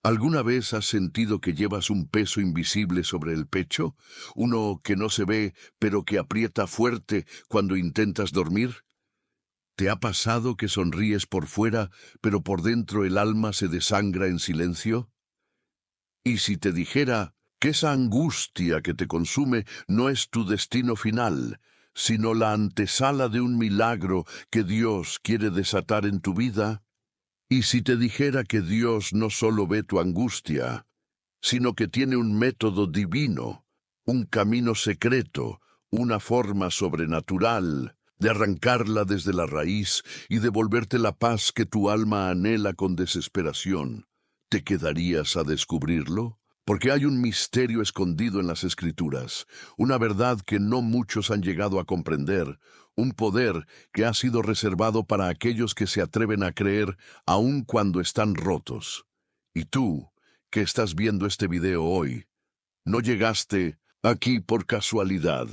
¿Alguna vez has sentido que llevas un peso invisible sobre el pecho? Uno que no se ve, pero que aprieta fuerte cuando intentas dormir. ¿Te ha pasado que sonríes por fuera, pero por dentro el alma se desangra en silencio? Y si te dijera que esa angustia que te consume no es tu destino final, sino la antesala de un milagro que Dios quiere desatar en tu vida. Y si te dijera que Dios no solo ve tu angustia, sino que tiene un método divino, un camino secreto, una forma sobrenatural de arrancarla desde la raíz y devolverte la paz que tu alma anhela con desesperación, ¿te quedarías a descubrirlo? Porque hay un misterio escondido en las Escrituras, una verdad que no muchos han llegado a comprender, un poder que ha sido reservado para aquellos que se atreven a creer aun cuando están rotos. Y tú, que estás viendo este video hoy, no llegaste aquí por casualidad.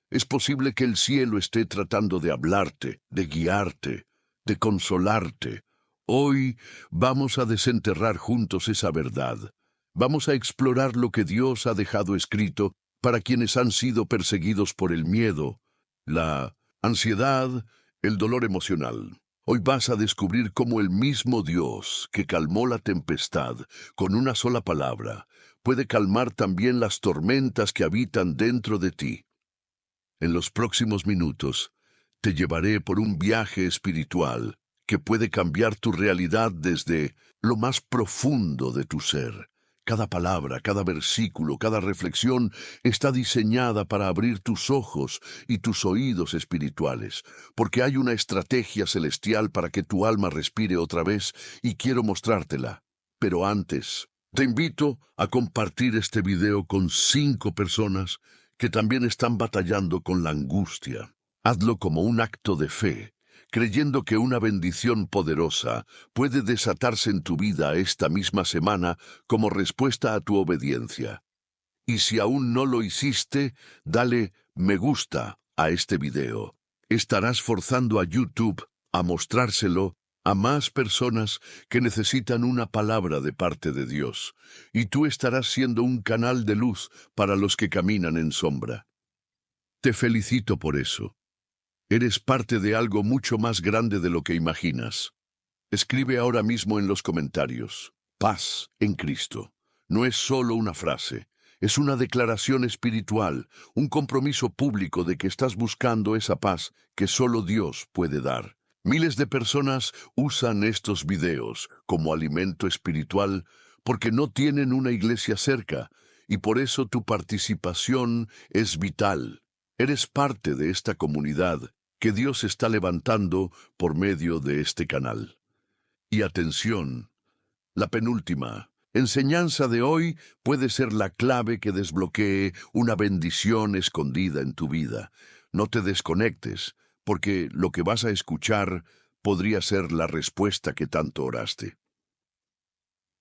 Es posible que el cielo esté tratando de hablarte, de guiarte, de consolarte. Hoy vamos a desenterrar juntos esa verdad. Vamos a explorar lo que Dios ha dejado escrito para quienes han sido perseguidos por el miedo, la ansiedad, el dolor emocional. Hoy vas a descubrir cómo el mismo Dios que calmó la tempestad con una sola palabra puede calmar también las tormentas que habitan dentro de ti. En los próximos minutos te llevaré por un viaje espiritual que puede cambiar tu realidad desde lo más profundo de tu ser. Cada palabra, cada versículo, cada reflexión está diseñada para abrir tus ojos y tus oídos espirituales, porque hay una estrategia celestial para que tu alma respire otra vez y quiero mostrártela. Pero antes, te invito a compartir este video con 5 personas que también están batallando con la angustia. Hazlo como un acto de fe, creyendo que una bendición poderosa puede desatarse en tu vida esta misma semana como respuesta a tu obediencia. Y si aún no lo hiciste, dale me gusta a este video. Estarás forzando a YouTube a mostrárselo a más personas que necesitan una palabra de parte de Dios, y tú estarás siendo un canal de luz para los que caminan en sombra. Te felicito por eso. Eres parte de algo mucho más grande de lo que imaginas. Escribe ahora mismo en los comentarios: paz en Cristo. No es solo una frase, es una declaración espiritual, un compromiso público de que estás buscando esa paz que solo Dios puede dar. Miles de personas usan estos videos como alimento espiritual porque no tienen una iglesia cerca, y por eso tu participación es vital. Eres parte de esta comunidad que Dios está levantando por medio de este canal. Y atención, la penúltima enseñanza de hoy puede ser la clave que desbloquee una bendición escondida en tu vida. No te desconectes, porque lo que vas a escuchar podría ser la respuesta que tanto oraste.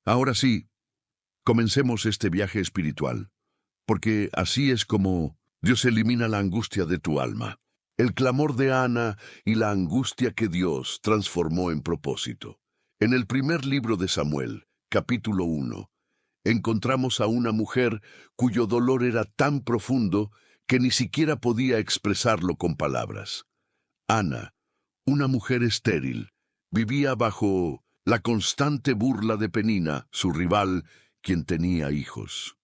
Ahora sí, comencemos este viaje espiritual, porque así es como Dios elimina la angustia de tu alma, el clamor de Ana y la angustia que Dios transformó en propósito. En el primer libro de Samuel, capítulo 1, encontramos a una mujer cuyo dolor era tan profundo que ni siquiera podía expresarlo con palabras. Ana, una mujer estéril, vivía bajo la constante burla de Penina, su rival, quien tenía hijos.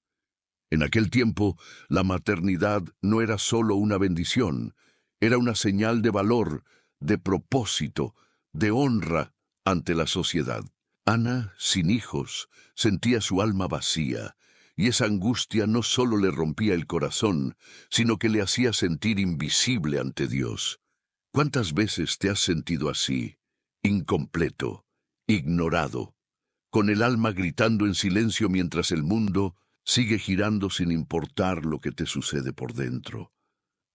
En aquel tiempo, la maternidad no era solo una bendición, era una señal de valor, de propósito, de honra ante la sociedad. Ana, sin hijos, sentía su alma vacía, y esa angustia no solo le rompía el corazón, sino que le hacía sentir invisible ante Dios. ¿Cuántas veces te has sentido así, incompleto, ignorado, con el alma gritando en silencio mientras el mundo sigue girando sin importar lo que te sucede por dentro?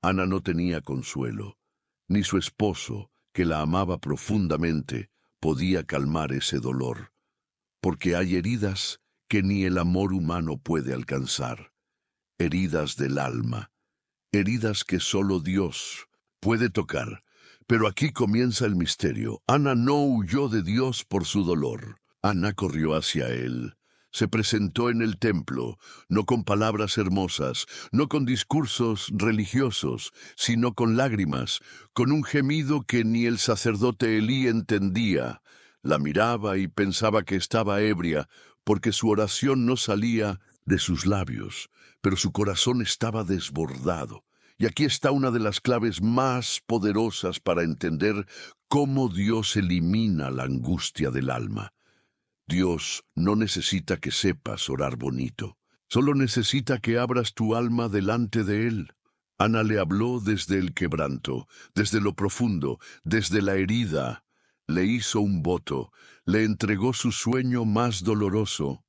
Ana no tenía consuelo, ni su esposo, que la amaba profundamente, podía calmar ese dolor, porque hay heridas que ni el amor humano puede alcanzar, heridas del alma, heridas que solo Dios puede tocar. Pero aquí comienza el misterio. Ana no huyó de Dios por su dolor. Ana corrió hacia Él, se presentó en el templo, no con palabras hermosas, no con discursos religiosos, sino con lágrimas, con un gemido que ni el sacerdote Elí entendía. La miraba y pensaba que estaba ebria, porque su oración no salía de sus labios, pero su corazón estaba desbordado. Y aquí está una de las claves más poderosas para entender cómo Dios elimina la angustia del alma. Dios no necesita que sepas orar bonito, solo necesita que abras tu alma delante de Él. Ana le habló desde el quebranto, desde lo profundo, desde la herida. Le hizo un voto, le entregó su sueño más doloroso.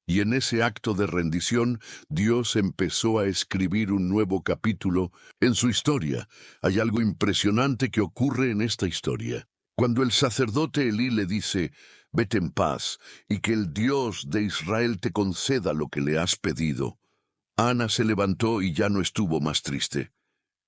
Y en ese acto de rendición, Dios empezó a escribir un nuevo capítulo en su historia. Hay algo impresionante que ocurre en esta historia. Cuando el sacerdote Elí le dice, vete en paz, y que el Dios de Israel te conceda lo que le has pedido, Ana se levantó y ya no estuvo más triste.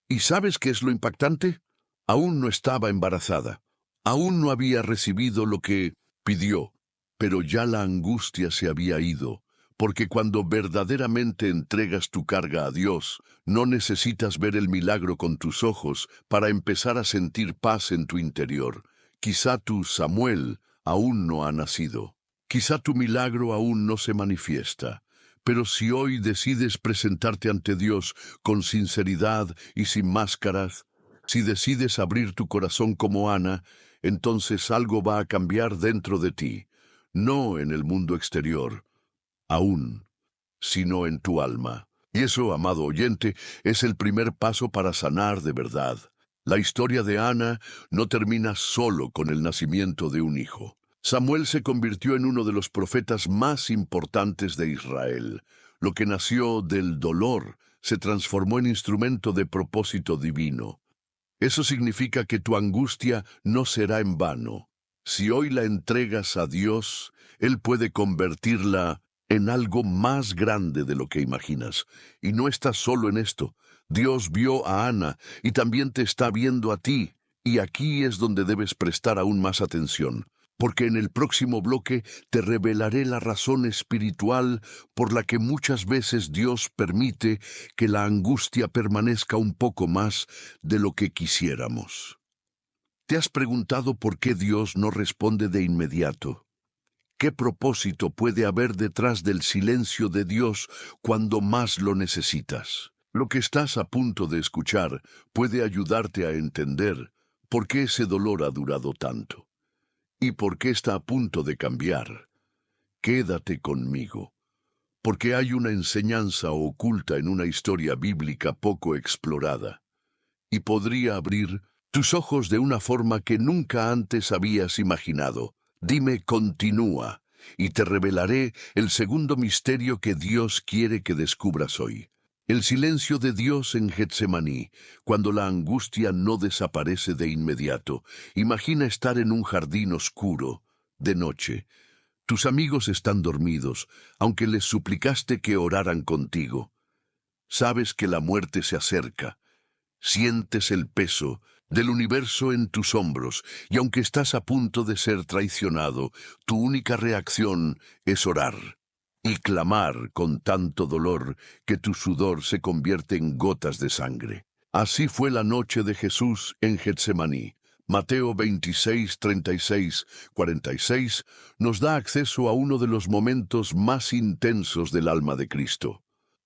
¿Y sabes qué es lo impactante? Aún no estaba embarazada. Aún no había recibido lo que pidió, pero ya la angustia se había ido, porque cuando verdaderamente entregas tu carga a Dios, no necesitas ver el milagro con tus ojos para empezar a sentir paz en tu interior. Quizá tu Samuel aún no ha nacido. Quizá tu milagro aún no se manifiesta. Pero si hoy decides presentarte ante Dios con sinceridad y sin máscaras, si decides abrir tu corazón como Ana, entonces algo va a cambiar dentro de ti, no en el mundo exterior, aún, sino en tu alma. Y eso, amado oyente, es el primer paso para sanar de verdad. La historia de Ana no termina solo con el nacimiento de un hijo. Samuel se convirtió en uno de los profetas más importantes de Israel. Lo que nació del dolor se transformó en instrumento de propósito divino. Eso significa que tu angustia no será en vano. Si hoy la entregas a Dios, Él puede convertirla en algo más grande de lo que imaginas. Y no estás solo en esto. Dios vio a Ana y también te está viendo a ti. Y aquí es donde debes prestar aún más atención, porque en el próximo bloque te revelaré la razón espiritual por la que muchas veces Dios permite que la angustia permanezca un poco más de lo que quisiéramos. ¿Te has preguntado por qué Dios no responde de inmediato? ¿Qué propósito puede haber detrás del silencio de Dios cuando más lo necesitas? Lo que estás a punto de escuchar puede ayudarte a entender por qué ese dolor ha durado tanto y por qué está a punto de cambiar. Quédate conmigo, porque hay una enseñanza oculta en una historia bíblica poco explorada, y podría abrir tus ojos de una forma que nunca antes habías imaginado. Dime, continúa, y te revelaré el segundo misterio que Dios quiere que descubras hoy. El silencio de Dios en Getsemaní, cuando la angustia no desaparece de inmediato. Imagina estar en un jardín oscuro, de noche. Tus amigos están dormidos, aunque les suplicaste que oraran contigo. Sabes que la muerte se acerca. Sientes el peso del universo en tus hombros, y aunque estás a punto de ser traicionado, tu única reacción es orar y clamar con tanto dolor que tu sudor se convierte en gotas de sangre. Así fue la noche de Jesús en Getsemaní. Mateo 26, 36, 46 nos da acceso a uno de los momentos más intensos del alma de Cristo.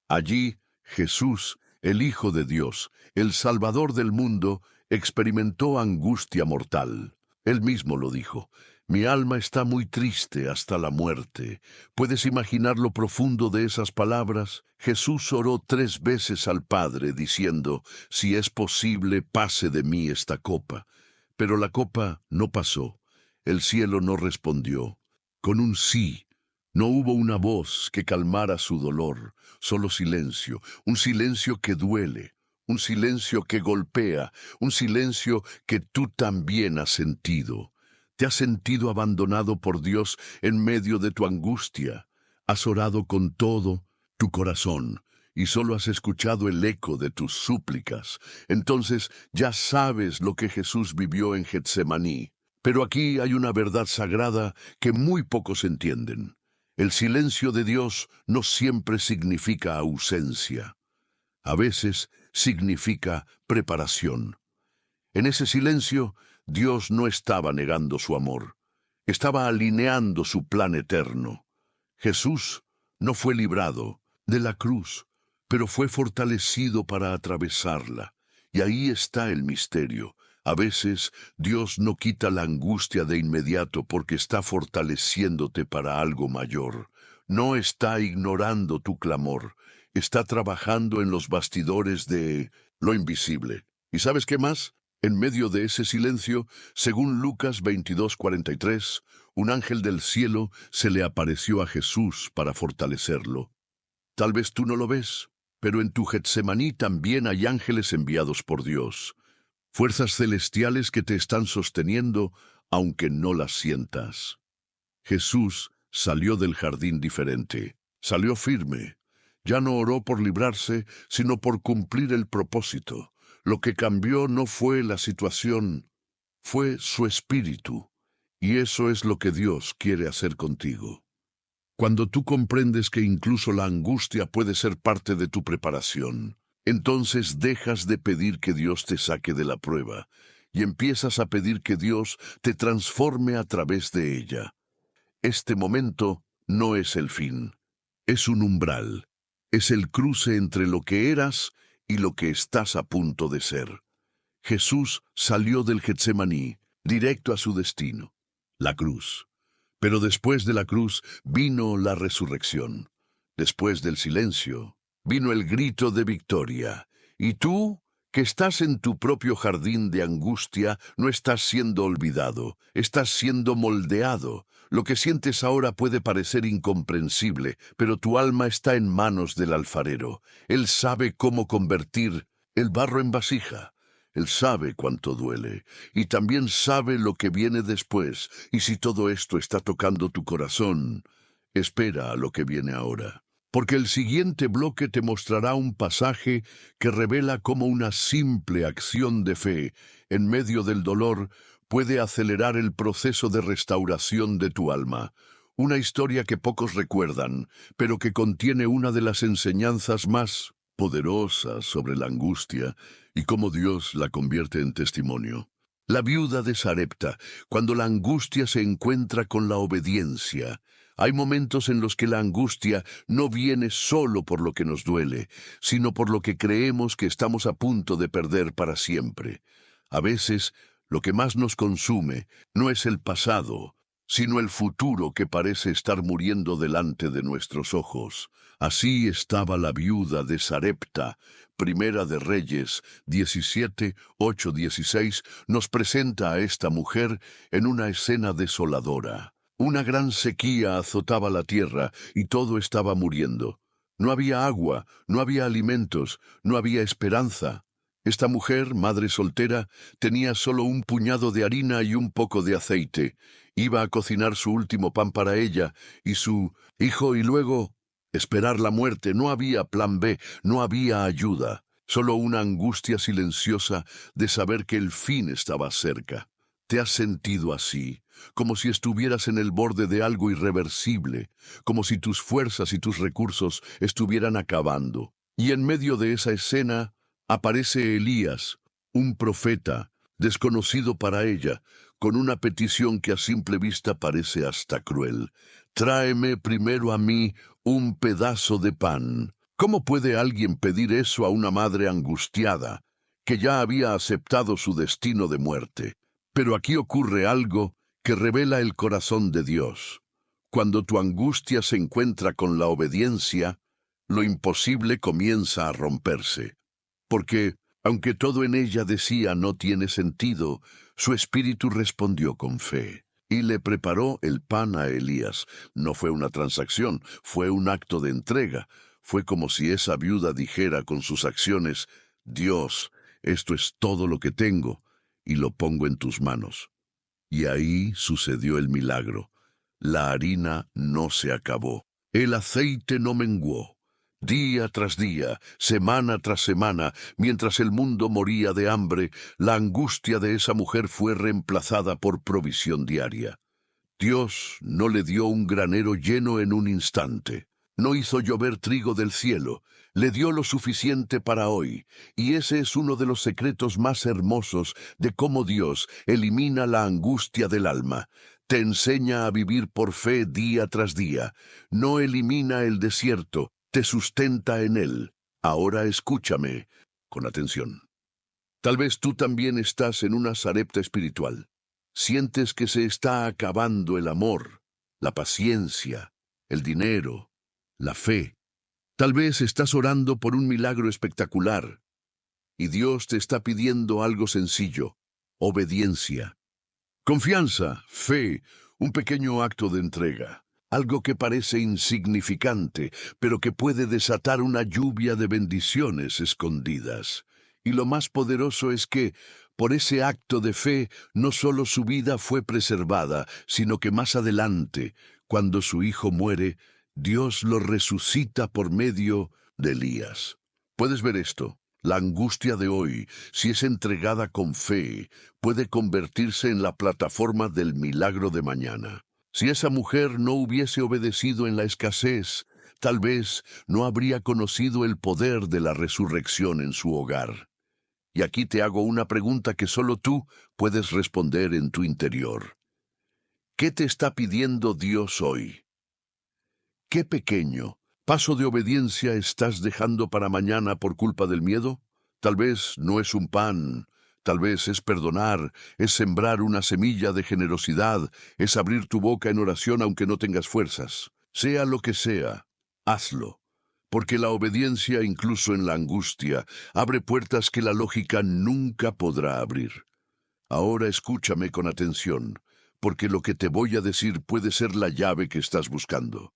Allí, Jesús, el Hijo de Dios, el Salvador del mundo, experimentó angustia mortal. Él mismo lo dijo: mi alma está muy triste hasta la muerte. ¿Puedes imaginar lo profundo de esas palabras? Jesús oró 3 veces al Padre, diciendo: si es posible, pase de mí esta copa. Pero la copa no pasó. El cielo no respondió. Con un sí, no hubo una voz que calmara su dolor, solo silencio, un silencio que duele, un silencio que golpea, un silencio que tú también has sentido. ¿Te has sentido abandonado por Dios en medio de tu angustia? Has orado con todo tu corazón y solo has escuchado el eco de tus súplicas. Entonces ya sabes lo que Jesús vivió en Getsemaní. Pero aquí hay una verdad sagrada que muy pocos entienden. El silencio de Dios no siempre significa ausencia. A veces significa preparación. En ese silencio, Dios no estaba negando su amor. Estaba alineando su plan eterno. Jesús no fue librado de la cruz, pero fue fortalecido para atravesarla. Y ahí está el misterio. A veces Dios no quita la angustia de inmediato porque está fortaleciéndote para algo mayor. No está ignorando tu clamor. Está trabajando en los bastidores de lo invisible. ¿Y sabes qué más? En medio de ese silencio, según Lucas 22:43, un ángel del cielo se le apareció a Jesús para fortalecerlo. Tal vez tú no lo ves, pero en tu Getsemaní también hay ángeles enviados por Dios, fuerzas celestiales que te están sosteniendo aunque no las sientas. Jesús salió del jardín diferente, salió firme. Ya no oró por librarse, sino por cumplir el propósito. Lo que cambió no fue la situación, fue su espíritu. Y eso es lo que Dios quiere hacer contigo. Cuando tú comprendes que incluso la angustia puede ser parte de tu preparación, entonces dejas de pedir que Dios te saque de la prueba y empiezas a pedir que Dios te transforme a través de ella. Este momento no es el fin, es un umbral, es el cruce entre lo que eras y lo que estás a punto de ser. Jesús salió del Getsemaní, directo a su destino, la cruz. Pero después de la cruz vino la resurrección. Después del silencio, vino el grito de victoria. Y tú, que estás en tu propio jardín de angustia, no estás siendo olvidado, estás siendo moldeado. Lo que sientes ahora puede parecer incomprensible, pero tu alma está en manos del alfarero. Él sabe cómo convertir el barro en vasija. Él sabe cuánto duele, y también sabe lo que viene después, y si todo esto está tocando tu corazón, espera a lo que viene ahora. Porque el siguiente bloque te mostrará un pasaje que revela cómo una simple acción de fe, en medio del dolor, puede acelerar el proceso de restauración de tu alma. Una historia que pocos recuerdan, pero que contiene una de las enseñanzas más poderosas sobre la angustia y cómo Dios la convierte en testimonio. La viuda de Sarepta, cuando la angustia se encuentra con la obediencia. Hay momentos en los que la angustia no viene solo por lo que nos duele, sino por lo que creemos que estamos a punto de perder para siempre. A veces, lo que más nos consume no es el pasado, sino el futuro que parece estar muriendo delante de nuestros ojos. Así estaba la viuda de Sarepta. Primera de Reyes 17:8-16 nos presenta a esta mujer en una escena desoladora. Una gran sequía azotaba la tierra y todo estaba muriendo. No había agua, no había alimentos, no había esperanza. Esta mujer, madre soltera, tenía solo un puñado de harina y un poco de aceite. Iba a cocinar su último pan para ella y su hijo y luego esperar la muerte. No había plan B, no había ayuda, solo una angustia silenciosa de saber que el fin estaba cerca. ¿Te has sentido así? Como si estuvieras en el borde de algo irreversible, como si tus fuerzas y tus recursos estuvieran acabando. Y en medio de esa escena aparece Elías, un profeta, desconocido para ella, con una petición que a simple vista parece hasta cruel. Tráeme primero a mí un pedazo de pan. ¿Cómo puede alguien pedir eso a una madre angustiada, que ya había aceptado su destino de muerte? Pero aquí ocurre algo que revela el corazón de Dios. Cuando tu angustia se encuentra con la obediencia, lo imposible comienza a romperse. Porque, aunque todo en ella decía no tiene sentido, su espíritu respondió con fe y le preparó el pan a Elías. No fue una transacción, fue un acto de entrega. Fue como si esa viuda dijera con sus acciones: Dios, esto es todo lo que tengo y lo pongo en tus manos. Y ahí sucedió el milagro. La harina no se acabó, el aceite no menguó. Día tras día, semana tras semana, mientras el mundo moría de hambre, la angustia de esa mujer fue reemplazada por provisión diaria. Dios no le dio un granero lleno en un instante. No hizo llover trigo del cielo. Le dio lo suficiente para hoy. Y ese es uno de los secretos más hermosos de cómo Dios elimina la angustia del alma. Te enseña a vivir por fe día tras día. No elimina el desierto, te sustenta en él. Ahora escúchame con atención. Tal vez tú también estás en una sarepta espiritual. Sientes que se está acabando el amor, la paciencia, el dinero, la fe. Tal vez estás orando por un milagro espectacular y Dios te está pidiendo algo sencillo: obediencia. Confianza, fe, un pequeño acto de entrega. Algo que parece insignificante, pero que puede desatar una lluvia de bendiciones escondidas. Y lo más poderoso es que, por ese acto de fe, no solo su vida fue preservada, sino que más adelante, cuando su hijo muere, Dios lo resucita por medio de Elías. ¿Puedes ver esto? La angustia de hoy, si es entregada con fe, puede convertirse en la plataforma del milagro de mañana. Si esa mujer no hubiese obedecido en la escasez, tal vez no habría conocido el poder de la resurrección en su hogar. Y aquí te hago una pregunta que solo tú puedes responder en tu interior. ¿Qué te está pidiendo Dios hoy? ¿Qué pequeño paso de obediencia estás dejando para mañana por culpa del miedo? Tal vez no es un pan, tal vez es perdonar, es sembrar una semilla de generosidad, es abrir tu boca en oración aunque no tengas fuerzas. Sea lo que sea, hazlo, porque la obediencia, incluso en la angustia, abre puertas que la lógica nunca podrá abrir. Ahora escúchame con atención, porque lo que te voy a decir puede ser la llave que estás buscando.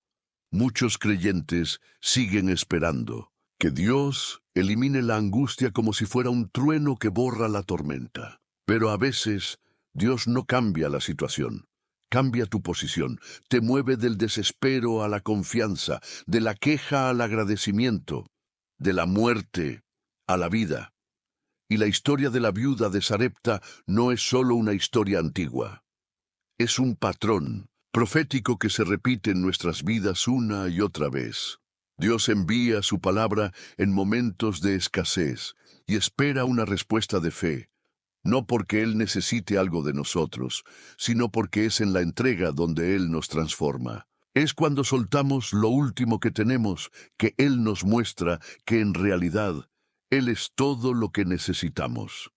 Muchos creyentes siguen esperando que Dios elimine la angustia como si fuera un trueno que borra la tormenta. Pero a veces Dios no cambia la situación, cambia tu posición, te mueve del desespero a la confianza, de la queja al agradecimiento, de la muerte a la vida. Y la historia de la viuda de Sarepta no es solo una historia antigua, es un patrón profético que se repite en nuestras vidas una y otra vez. Dios envía su palabra en momentos de escasez y espera una respuesta de fe, no porque Él necesite algo de nosotros, sino porque es en la entrega donde Él nos transforma. Es cuando soltamos lo último que tenemos que Él nos muestra que en realidad Él es todo lo que necesitamos.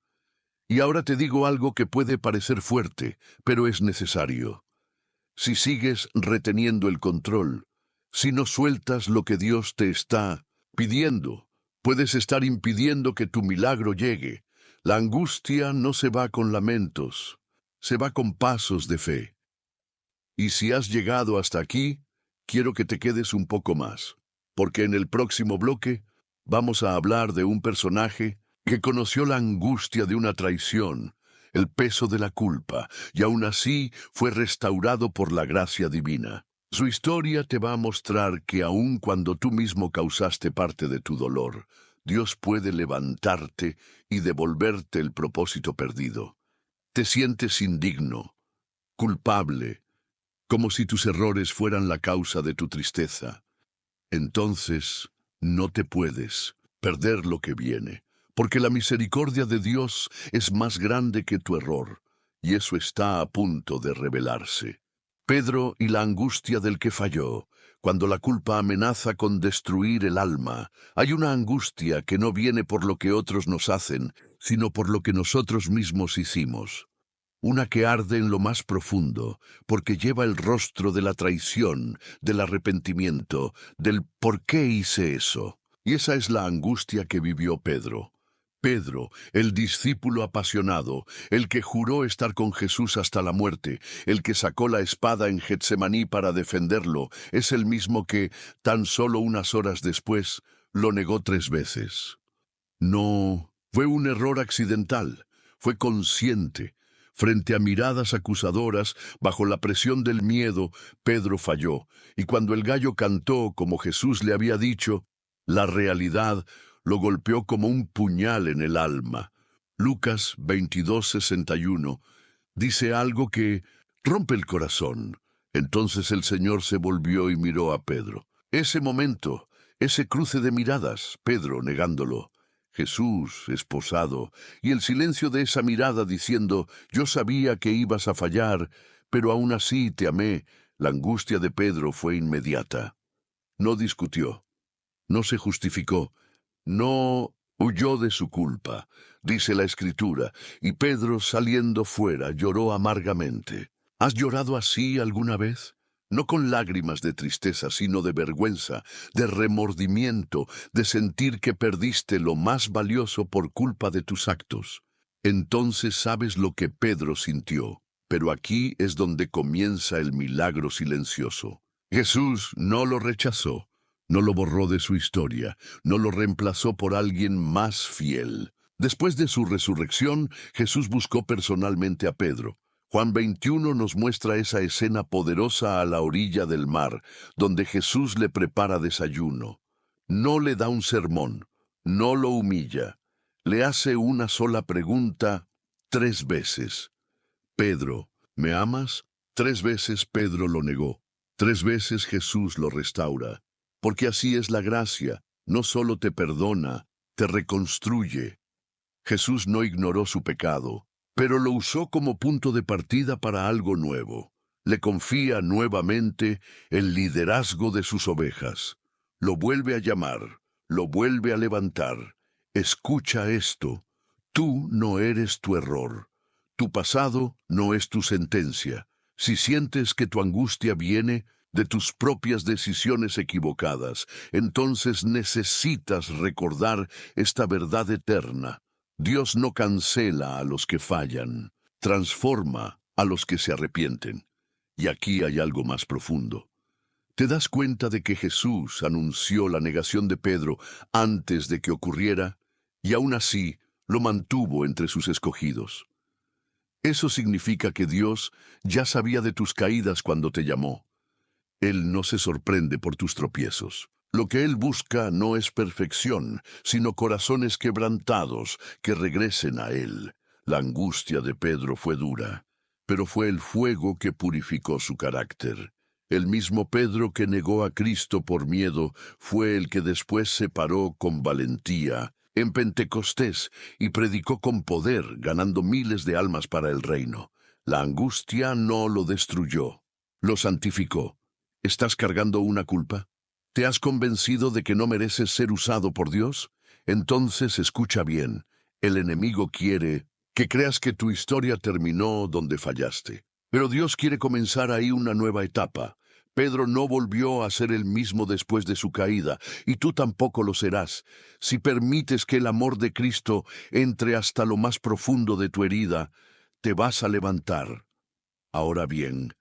Y ahora te digo algo que puede parecer fuerte, pero es necesario. Si sigues reteniendo el control, si no sueltas lo que Dios te está pidiendo, puedes estar impidiendo que tu milagro llegue. La angustia no se va con lamentos, se va con pasos de fe. Y si has llegado hasta aquí, quiero que te quedes un poco más, porque en el próximo bloque vamos a hablar de un personaje que conoció la angustia de una traición, el peso de la culpa, y aún así fue restaurado por la gracia divina. Su historia te va a mostrar que aun cuando tú mismo causaste parte de tu dolor, Dios puede levantarte y devolverte el propósito perdido. Te sientes indigno, culpable, como si tus errores fueran la causa de tu tristeza. Entonces, no te puedes perder lo que viene, porque la misericordia de Dios es más grande que tu error, y eso está a punto de revelarse. Pedro y la angustia del que falló, cuando la culpa amenaza con destruir el alma. Hay una angustia que no viene por lo que otros nos hacen, sino por lo que nosotros mismos hicimos. Una que arde en lo más profundo, porque lleva el rostro de la traición, del arrepentimiento, del ¿por qué hice eso? Y esa es la angustia que vivió Pedro. Pedro, el discípulo apasionado, el que juró estar con Jesús hasta la muerte, el que sacó la espada en Getsemaní para defenderlo, es el mismo que, tan solo unas horas después, lo negó 3 veces. No fue un error accidental, fue consciente. Frente a miradas acusadoras, bajo la presión del miedo, Pedro falló, y cuando el gallo cantó como Jesús le había dicho, la realidad lo golpeó como un puñal en el alma. Lucas 22:61 dice algo que Rompe el corazón. Entonces el Señor se volvió y miró a Pedro. Ese momento, ese cruce de miradas, Pedro negándolo, Jesús esposado, y el silencio de esa mirada diciendo, yo sabía que ibas a fallar, pero aún así te amé. La angustia de Pedro fue inmediata. No discutió, no se justificó, no huyó de su culpa, dice la Escritura, y Pedro, saliendo fuera, lloró amargamente. ¿Has llorado así alguna vez? No con lágrimas de tristeza, sino de vergüenza, de remordimiento, de sentir que perdiste lo más valioso por culpa de tus actos. Entonces sabes lo que Pedro sintió, pero aquí es donde comienza el milagro silencioso. Jesús no lo rechazó, no lo borró de su historia, no lo reemplazó por alguien más fiel. Después de su resurrección, Jesús buscó personalmente a Pedro. Juan 21 nos muestra esa escena poderosa a la orilla del mar, donde Jesús le prepara desayuno. No le da un sermón, no lo humilla. Le hace una sola pregunta 3 veces. Pedro, ¿me amas? 3 veces Pedro lo negó. 3 veces Jesús lo restaura. Porque así es la gracia, no solo te perdona, te reconstruye. Jesús no ignoró su pecado, pero lo usó como punto de partida para algo nuevo. Le confía nuevamente el liderazgo de sus ovejas. Lo vuelve a llamar, lo vuelve a levantar. Escucha esto. Tú no eres tu error. Tu pasado no es tu sentencia. Si sientes que tu angustia viene de tus propias decisiones equivocadas, entonces necesitas recordar esta verdad eterna. Dios no cancela a los que fallan, transforma a los que se arrepienten. Y aquí hay algo más profundo. ¿Te das cuenta de que Jesús anunció la negación de Pedro antes de que ocurriera? Y aún así lo mantuvo entre sus escogidos. Eso significa que Dios ya sabía de tus caídas cuando te llamó. Él no se sorprende por tus tropiezos. Lo que Él busca no es perfección, sino corazones quebrantados que regresen a Él. La angustia de Pedro fue dura, pero fue el fuego que purificó su carácter. El mismo Pedro que negó a Cristo por miedo fue el que después se paró con valentía en Pentecostés y predicó con poder, ganando miles de almas para el reino. La angustia no lo destruyó, lo santificó. ¿Estás cargando una culpa? ¿Te has convencido de que no mereces ser usado por Dios? Entonces escucha bien. El enemigo quiere que creas que tu historia terminó donde fallaste. Pero Dios quiere comenzar ahí una nueva etapa. Pedro no volvió a ser el mismo después de su caída, y tú tampoco lo serás. Si permites que el amor de Cristo entre hasta lo más profundo de tu herida, te vas a levantar. Ahora bien,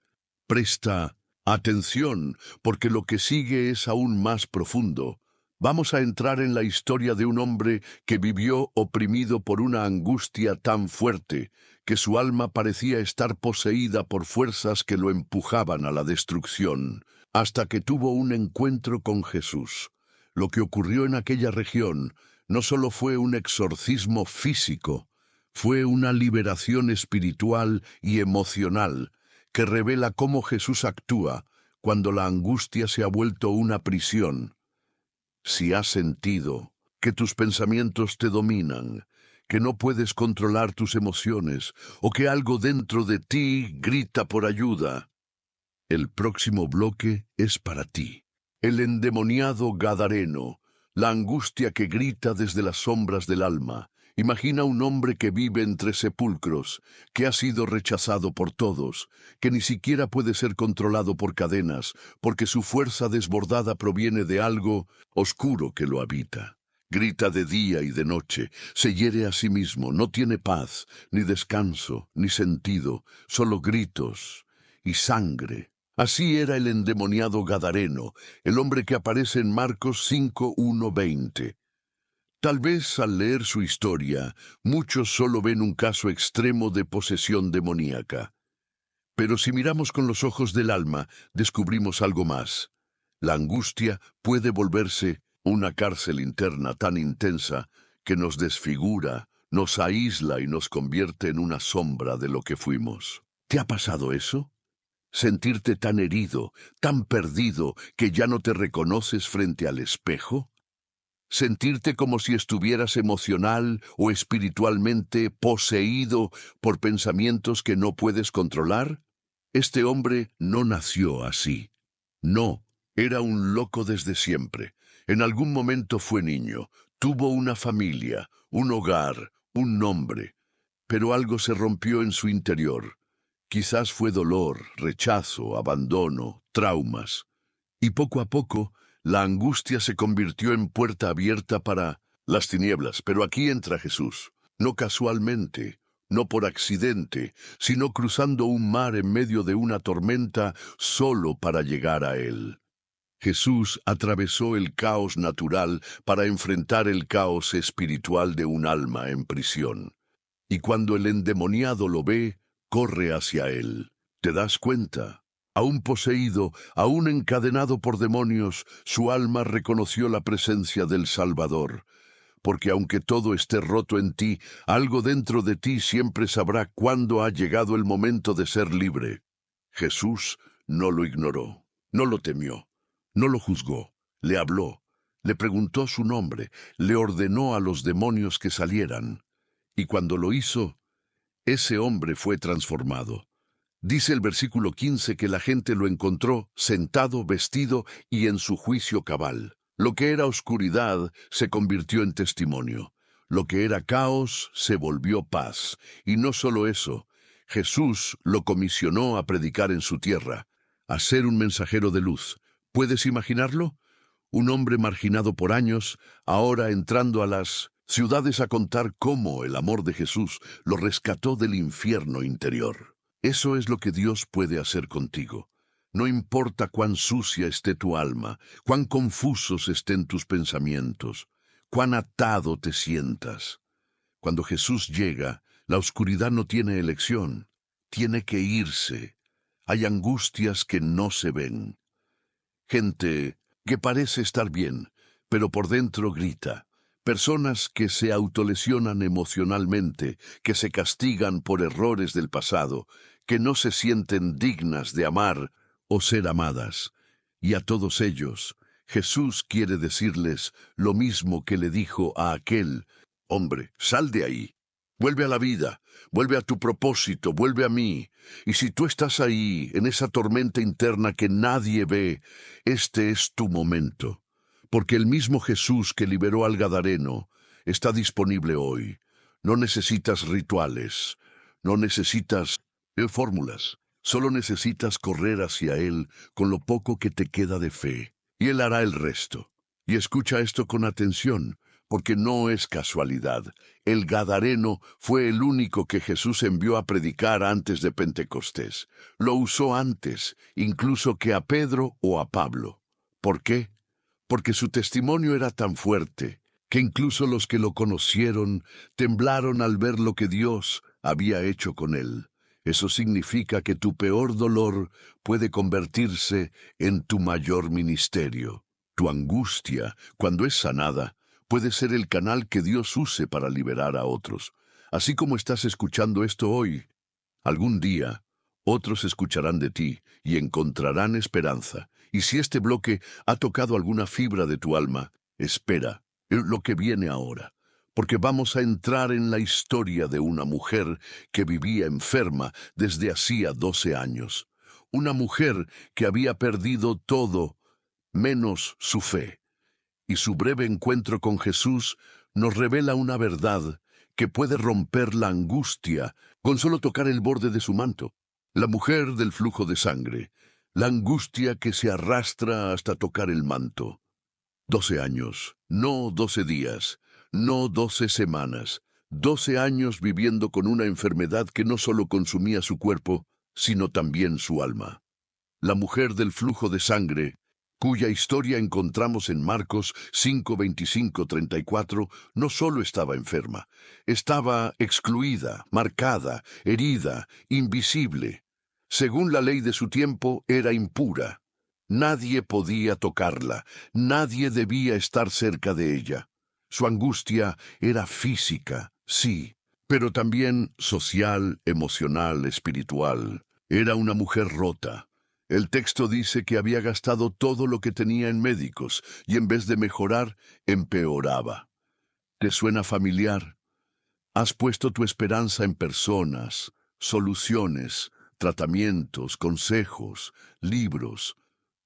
presta atención, porque lo que sigue es aún más profundo. Vamos a entrar en la historia de un hombre que vivió oprimido por una angustia tan fuerte que su alma parecía estar poseída por fuerzas que lo empujaban a la destrucción, hasta que tuvo un encuentro con Jesús. Lo que ocurrió en aquella región no solo fue un exorcismo físico, fue una liberación espiritual y emocional que revela cómo Jesús actúa cuando la angustia se ha vuelto una prisión. Si has sentido que tus pensamientos te dominan, que no puedes controlar tus emociones o que algo dentro de ti grita por ayuda, el próximo bloque es para ti. El endemoniado gadareno, la angustia que grita desde las sombras del alma. Imagina un hombre que vive entre sepulcros, que ha sido rechazado por todos, que ni siquiera puede ser controlado por cadenas, porque su fuerza desbordada proviene de algo oscuro que lo habita. Grita de día y de noche, se hiere a sí mismo, no tiene paz, ni descanso, ni sentido, solo gritos y sangre. Así era el endemoniado gadareno, el hombre que aparece en Marcos 5:1-20. Tal vez al leer su historia, muchos solo ven un caso extremo de posesión demoníaca. Pero si miramos con los ojos del alma, descubrimos algo más. La angustia puede volverse una cárcel interna tan intensa que nos desfigura, nos aísla y nos convierte en una sombra de lo que fuimos. ¿Te ha pasado eso? ¿Sentirte tan herido, tan perdido, que ya no te reconoces frente al espejo? ¿Sentirte como si estuvieras emocional o espiritualmente poseído por pensamientos que no puedes controlar? Este hombre no nació así. No, era un loco desde siempre. En algún momento fue niño, tuvo una familia, un hogar, un nombre, pero algo se rompió en su interior. Quizás fue dolor, rechazo, abandono, traumas. Y poco a poco, la angustia se convirtió en puerta abierta para las tinieblas. Pero aquí entra Jesús, no casualmente, no por accidente, sino cruzando un mar en medio de una tormenta solo para llegar a él. Jesús atravesó el caos natural para enfrentar el caos espiritual de un alma en prisión. Y cuando el endemoniado lo ve, corre hacia él. ¿Te das cuenta? Aún poseído, aún encadenado por demonios, su alma reconoció la presencia del Salvador. Porque aunque todo esté roto en ti, algo dentro de ti siempre sabrá cuándo ha llegado el momento de ser libre. Jesús no lo ignoró, no lo temió, no lo juzgó, le habló, le preguntó su nombre, le ordenó a los demonios que salieran. Y cuando lo hizo, ese hombre fue transformado. Dice el versículo 15 que la gente lo encontró sentado, vestido y en su juicio cabal. Lo que era oscuridad se convirtió en testimonio. Lo que era caos se volvió paz. Y no solo eso, Jesús lo comisionó a predicar en su tierra, a ser un mensajero de luz. ¿Puedes imaginarlo? Un hombre marginado por años, ahora entrando a las ciudades a contar cómo el amor de Jesús lo rescató del infierno interior. Eso es lo que Dios puede hacer contigo. No importa cuán sucia esté tu alma, cuán confusos estén tus pensamientos, cuán atado te sientas. Cuando Jesús llega, la oscuridad no tiene elección, tiene que irse. Hay angustias que no se ven. Gente que parece estar bien, pero por dentro grita. Personas que se autolesionan emocionalmente, que se castigan por errores del pasado, que no se sienten dignas de amar o ser amadas. Y a todos ellos, Jesús quiere decirles lo mismo que le dijo a aquel: hombre, sal de ahí, vuelve a la vida, vuelve a tu propósito, vuelve a mí. Y si tú estás ahí, en esa tormenta interna que nadie ve, este es tu momento. Porque el mismo Jesús que liberó al Gadareno está disponible hoy. No necesitas rituales, no necesitas fórmulas. Solo necesitas correr hacia Él con lo poco que te queda de fe. Y Él hará el resto. Y escucha esto con atención, porque no es casualidad. El Gadareno fue el único que Jesús envió a predicar antes de Pentecostés. Lo usó antes, incluso que a Pedro o a Pablo. ¿Por qué? Porque su testimonio era tan fuerte que incluso los que lo conocieron temblaron al ver lo que Dios había hecho con él. Eso significa que tu peor dolor puede convertirse en tu mayor ministerio. Tu angustia, cuando es sanada, puede ser el canal que Dios use para liberar a otros. Así como estás escuchando esto hoy, algún día otros escucharán de ti y encontrarán esperanza. Y si este bloque ha tocado alguna fibra de tu alma, espera lo que viene ahora, porque vamos a entrar en la historia de una mujer que vivía enferma desde hacía 12 años. Una mujer que había perdido todo menos su fe. Y su breve encuentro con Jesús nos revela una verdad que puede romper la angustia con solo tocar el borde de su manto. La mujer del flujo de sangre, la angustia que se arrastra hasta tocar el manto. 12 años, no 12 días, no 12 semanas, 12 años viviendo con una enfermedad que no solo consumía su cuerpo, sino también su alma. La mujer del flujo de sangre, cuya historia encontramos en Marcos 5, 25, 34, no solo estaba enferma, estaba excluida, marcada, herida, invisible. Según la ley de su tiempo, era impura. Nadie podía tocarla, nadie debía estar cerca de ella. Su angustia era física, sí, pero también social, emocional, espiritual. Era una mujer rota. El texto dice que había gastado todo lo que tenía en médicos y en vez de mejorar, empeoraba. ¿Te suena familiar? Has puesto tu esperanza en personas, soluciones, tratamientos, consejos, libros,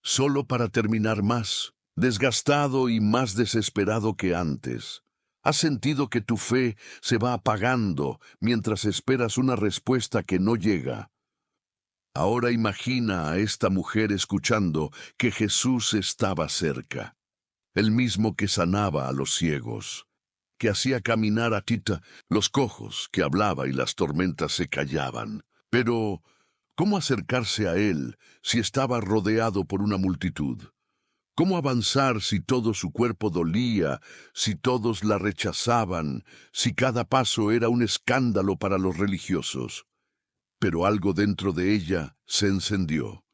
solo para terminar más, desgastado y más desesperado que antes. Has sentido que tu fe se va apagando mientras esperas una respuesta que no llega. Ahora imagina a esta mujer escuchando que Jesús estaba cerca, el mismo que sanaba a los ciegos, que hacía caminar a Tita los cojos, que hablaba y las tormentas se callaban. Pero, ¿cómo acercarse a él si estaba rodeado por una multitud? ¿Cómo avanzar si todo su cuerpo dolía, si todos la rechazaban, si cada paso era un escándalo para los religiosos? Pero algo dentro de ella se encendió.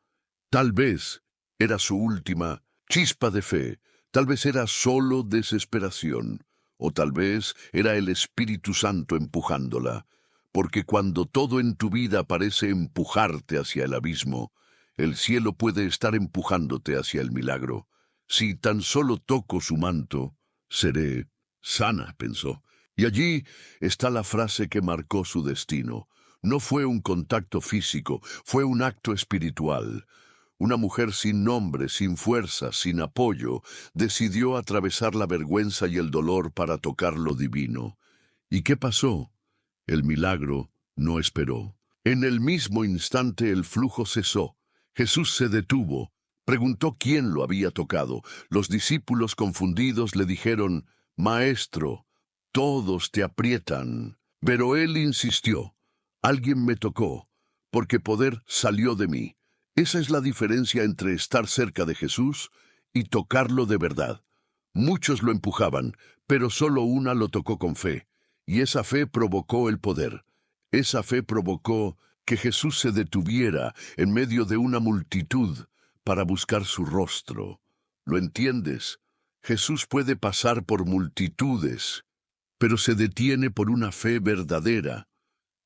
Tal vez era su última chispa de fe, tal vez era solo desesperación, o tal vez era el Espíritu Santo empujándola, porque cuando todo en tu vida parece empujarte hacia el abismo, el cielo puede estar empujándote hacia el milagro. Si tan solo toco su manto, seré sana, pensó. Y allí está la frase que marcó su destino. No fue un contacto físico, fue un acto espiritual. Una mujer sin nombre, sin fuerza, sin apoyo, decidió atravesar la vergüenza y el dolor para tocar lo divino. ¿Y qué pasó? El milagro no esperó. En el mismo instante el flujo cesó. Jesús se detuvo. Preguntó quién lo había tocado. Los discípulos confundidos le dijeron, «Maestro, todos te aprietan». Pero él insistió, «Alguien me tocó, porque poder salió de mí». Esa es la diferencia entre estar cerca de Jesús y tocarlo de verdad. Muchos lo empujaban, pero solo una lo tocó con fe, y esa fe provocó el poder. Esa fe provocó que Jesús se detuviera en medio de una multitud para buscar su rostro. ¿Lo entiendes? Jesús puede pasar por multitudes, pero se detiene por una fe verdadera.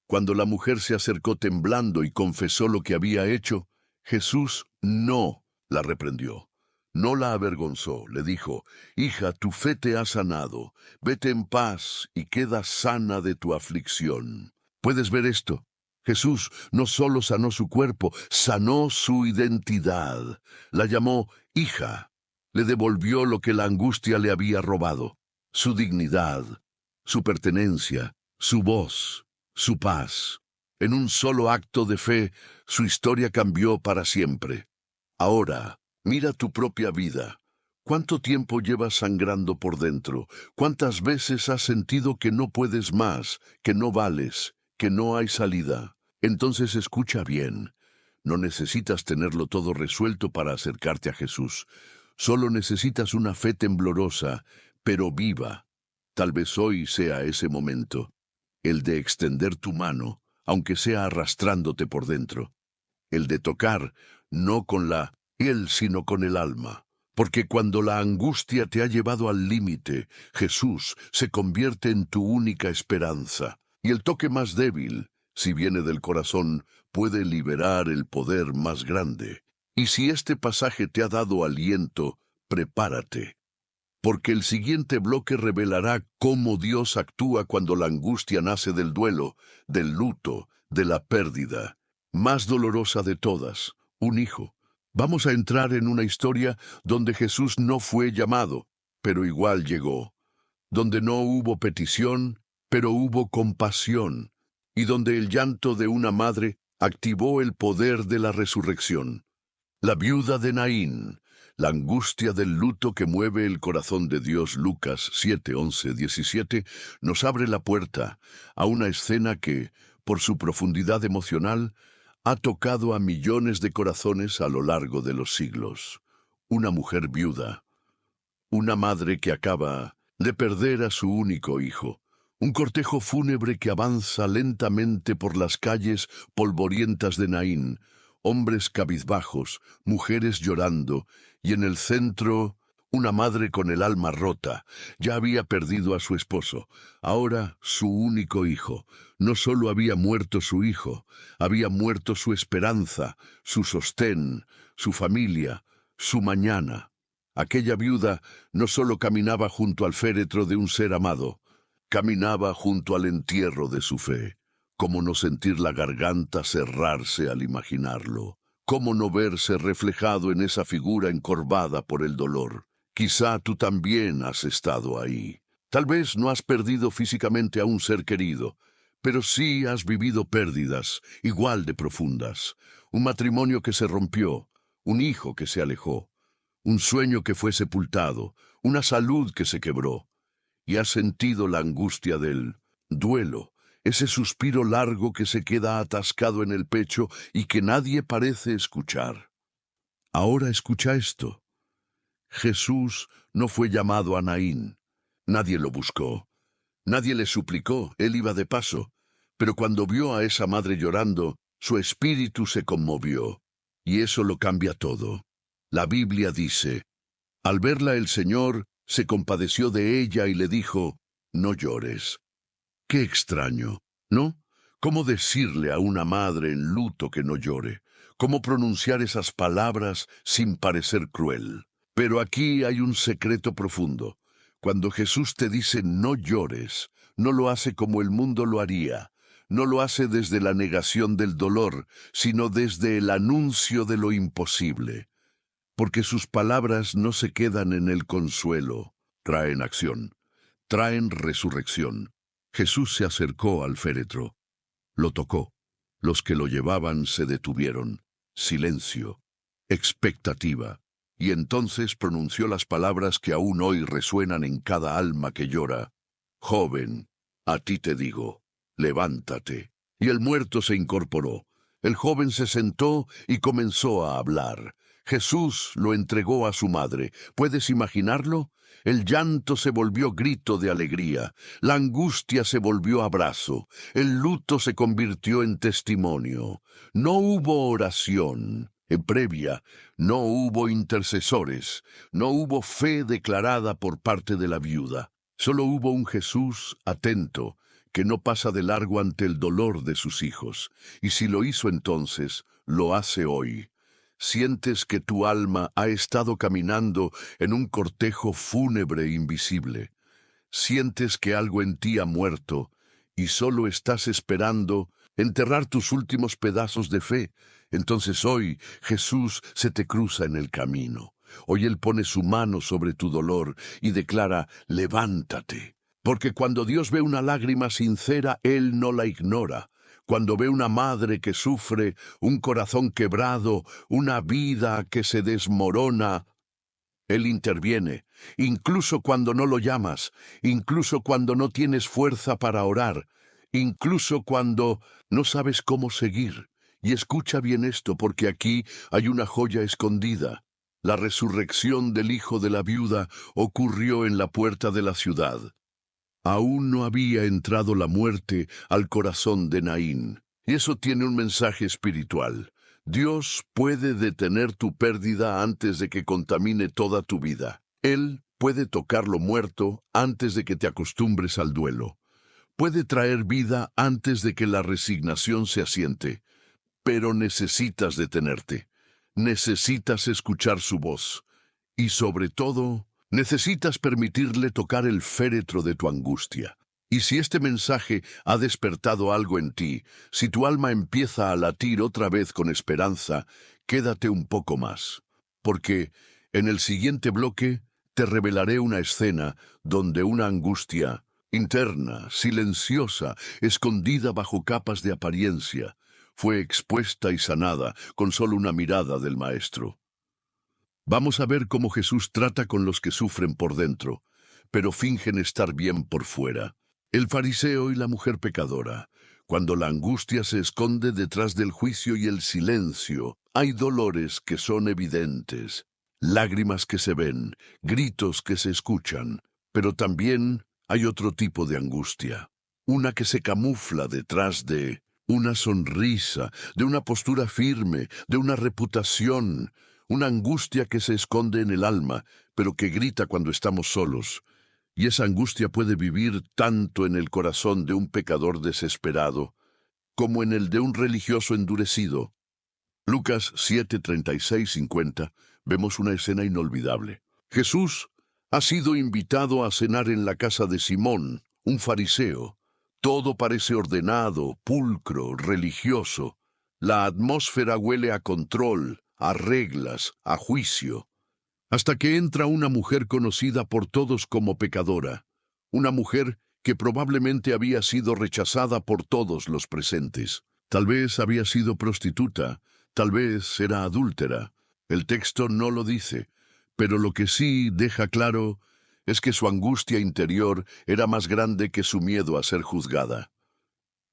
Cuando la mujer se acercó temblando y confesó lo que había hecho, Jesús no la reprendió, no la avergonzó, le dijo, «Hija, tu fe te ha sanado, vete en paz y queda sana de tu aflicción». ¿Puedes ver esto? Jesús no solo sanó su cuerpo, sanó su identidad. La llamó hija, le devolvió lo que la angustia le había robado, su dignidad, su pertenencia, su voz, su paz. En un solo acto de fe, su historia cambió para siempre. Ahora, mira tu propia vida. ¿Cuánto tiempo llevas sangrando por dentro? ¿Cuántas veces has sentido que no puedes más, que no vales, que no hay salida? Entonces escucha bien. No necesitas tenerlo todo resuelto para acercarte a Jesús. Solo necesitas una fe temblorosa, pero viva. Tal vez hoy sea ese momento, el de extender tu mano, aunque sea arrastrándote por dentro. El de tocar, no con la piel, sino con el alma. Porque cuando la angustia te ha llevado al límite, Jesús se convierte en tu única esperanza. Y el toque más débil, si viene del corazón, puede liberar el poder más grande. Y si este pasaje te ha dado aliento, prepárate. Porque el siguiente bloque revelará cómo Dios actúa cuando la angustia nace del duelo, del luto, de la pérdida. Más dolorosa de todas, un hijo. Vamos a entrar en una historia donde Jesús no fue llamado, pero igual llegó. Donde no hubo petición, pero hubo compasión. Y donde el llanto de una madre activó el poder de la resurrección. La viuda de Naín, la angustia del luto que mueve el corazón de Dios, Lucas 7, 11, 17, nos abre la puerta a una escena que, por su profundidad emocional, ha tocado a millones de corazones a lo largo de los siglos. Una mujer viuda, una madre que acaba de perder a su único hijo, un cortejo fúnebre que avanza lentamente por las calles polvorientas de Naín, hombres cabizbajos, mujeres llorando, y en el centro Una madre con el alma rota. Ya había perdido a su esposo. Ahora su único hijo. No solo había muerto su hijo, había muerto su esperanza, su sostén, su familia, su mañana. Aquella viuda no solo caminaba junto al féretro de un ser amado, caminaba junto al entierro de su fe. ¿Cómo no sentir la garganta cerrarse al imaginarlo? ¿Cómo no verse reflejado en esa figura encorvada por el dolor? Quizá tú también has estado ahí. Tal vez no has perdido físicamente a un ser querido, pero sí has vivido pérdidas igual de profundas. Un matrimonio que se rompió, un hijo que se alejó, un sueño que fue sepultado, una salud que se quebró. Y has sentido la angustia del duelo, ese suspiro largo que se queda atascado en el pecho y que nadie parece escuchar. Ahora escucha esto. Jesús no fue llamado a Naín. Nadie lo buscó. Nadie le suplicó, él iba de paso. Pero cuando vio a esa madre llorando, su espíritu se conmovió. Y eso lo cambia todo. La Biblia dice, al verla el Señor se compadeció de ella y le dijo, no llores. Qué extraño, ¿no? ¿Cómo decirle a una madre en luto que no llore? ¿Cómo pronunciar esas palabras sin parecer cruel? Pero aquí hay un secreto profundo. Cuando Jesús te dice no llores, no lo hace como el mundo lo haría. No lo hace desde la negación del dolor, sino desde el anuncio de lo imposible. Porque sus palabras no se quedan en el consuelo, traen acción, traen resurrección. Jesús se acercó al féretro, lo tocó. Los que lo llevaban se detuvieron. Silencio, expectativa. Y entonces pronunció las palabras que aún hoy resuenan en cada alma que llora. Joven, a ti te digo, levántate. Y el muerto se incorporó. El joven se sentó y comenzó a hablar. Jesús lo entregó a su madre. ¿Puedes imaginarlo? El llanto se volvió grito de alegría, la angustia se volvió abrazo, el luto se convirtió en testimonio. No hubo oración previa, no hubo intercesores, no hubo fe declarada por parte de la viuda. Solo hubo un Jesús atento, que no pasa de largo ante el dolor de sus hijos. Y si lo hizo entonces, lo hace hoy. Sientes que tu alma ha estado caminando en un cortejo fúnebre invisible. Sientes que algo en ti ha muerto y solo estás esperando enterrar tus últimos pedazos de fe. Entonces hoy Jesús se te cruza en el camino. Hoy Él pone su mano sobre tu dolor y declara, levántate. Porque cuando Dios ve una lágrima sincera, Él no la ignora. Cuando ve una madre que sufre, un corazón quebrado, una vida que se desmorona, Él interviene, incluso cuando no lo llamas, incluso cuando no tienes fuerza para orar, incluso cuando no sabes cómo seguir. Y escucha bien esto, porque aquí hay una joya escondida. La resurrección del hijo de la viuda ocurrió en la puerta de la ciudad. Aún no había entrado la muerte al corazón de Naín. Y eso tiene un mensaje espiritual. Dios puede detener tu pérdida antes de que contamine toda tu vida. Él puede tocar lo muerto antes de que te acostumbres al duelo. Puede traer vida antes de que la resignación se asiente. Pero necesitas detenerte. Necesitas escuchar su voz. Y sobre todo, necesitas permitirle tocar el féretro de tu angustia. Y si este mensaje ha despertado algo en ti, si tu alma empieza a latir otra vez con esperanza, quédate un poco más. Porque en el siguiente bloque te revelaré una escena donde una angustia interna, silenciosa, escondida bajo capas de apariencia, fue expuesta y sanada con solo una mirada del Maestro. Vamos a ver cómo Jesús trata con los que sufren por dentro, pero fingen estar bien por fuera. El fariseo y la mujer pecadora. Cuando la angustia se esconde detrás del juicio y el silencio, hay dolores que son evidentes, lágrimas que se ven, gritos que se escuchan, pero también hay otro tipo de angustia, una que se camufla detrás de una sonrisa, de una postura firme, de una reputación, una angustia que se esconde en el alma, pero que grita cuando estamos solos. Y esa angustia puede vivir tanto en el corazón de un pecador desesperado como en el de un religioso endurecido. Lucas 7:36-50 vemos una escena inolvidable. Jesús ha sido invitado a cenar en la casa de Simón, un fariseo. Todo parece ordenado, pulcro, religioso. La atmósfera huele a control, a reglas, a juicio. Hasta que entra una mujer conocida por todos como pecadora. Una mujer que probablemente había sido rechazada por todos los presentes. Tal vez había sido prostituta, tal vez era adúltera. El texto no lo dice, pero lo que sí deja claro es que su angustia interior era más grande que su miedo a ser juzgada.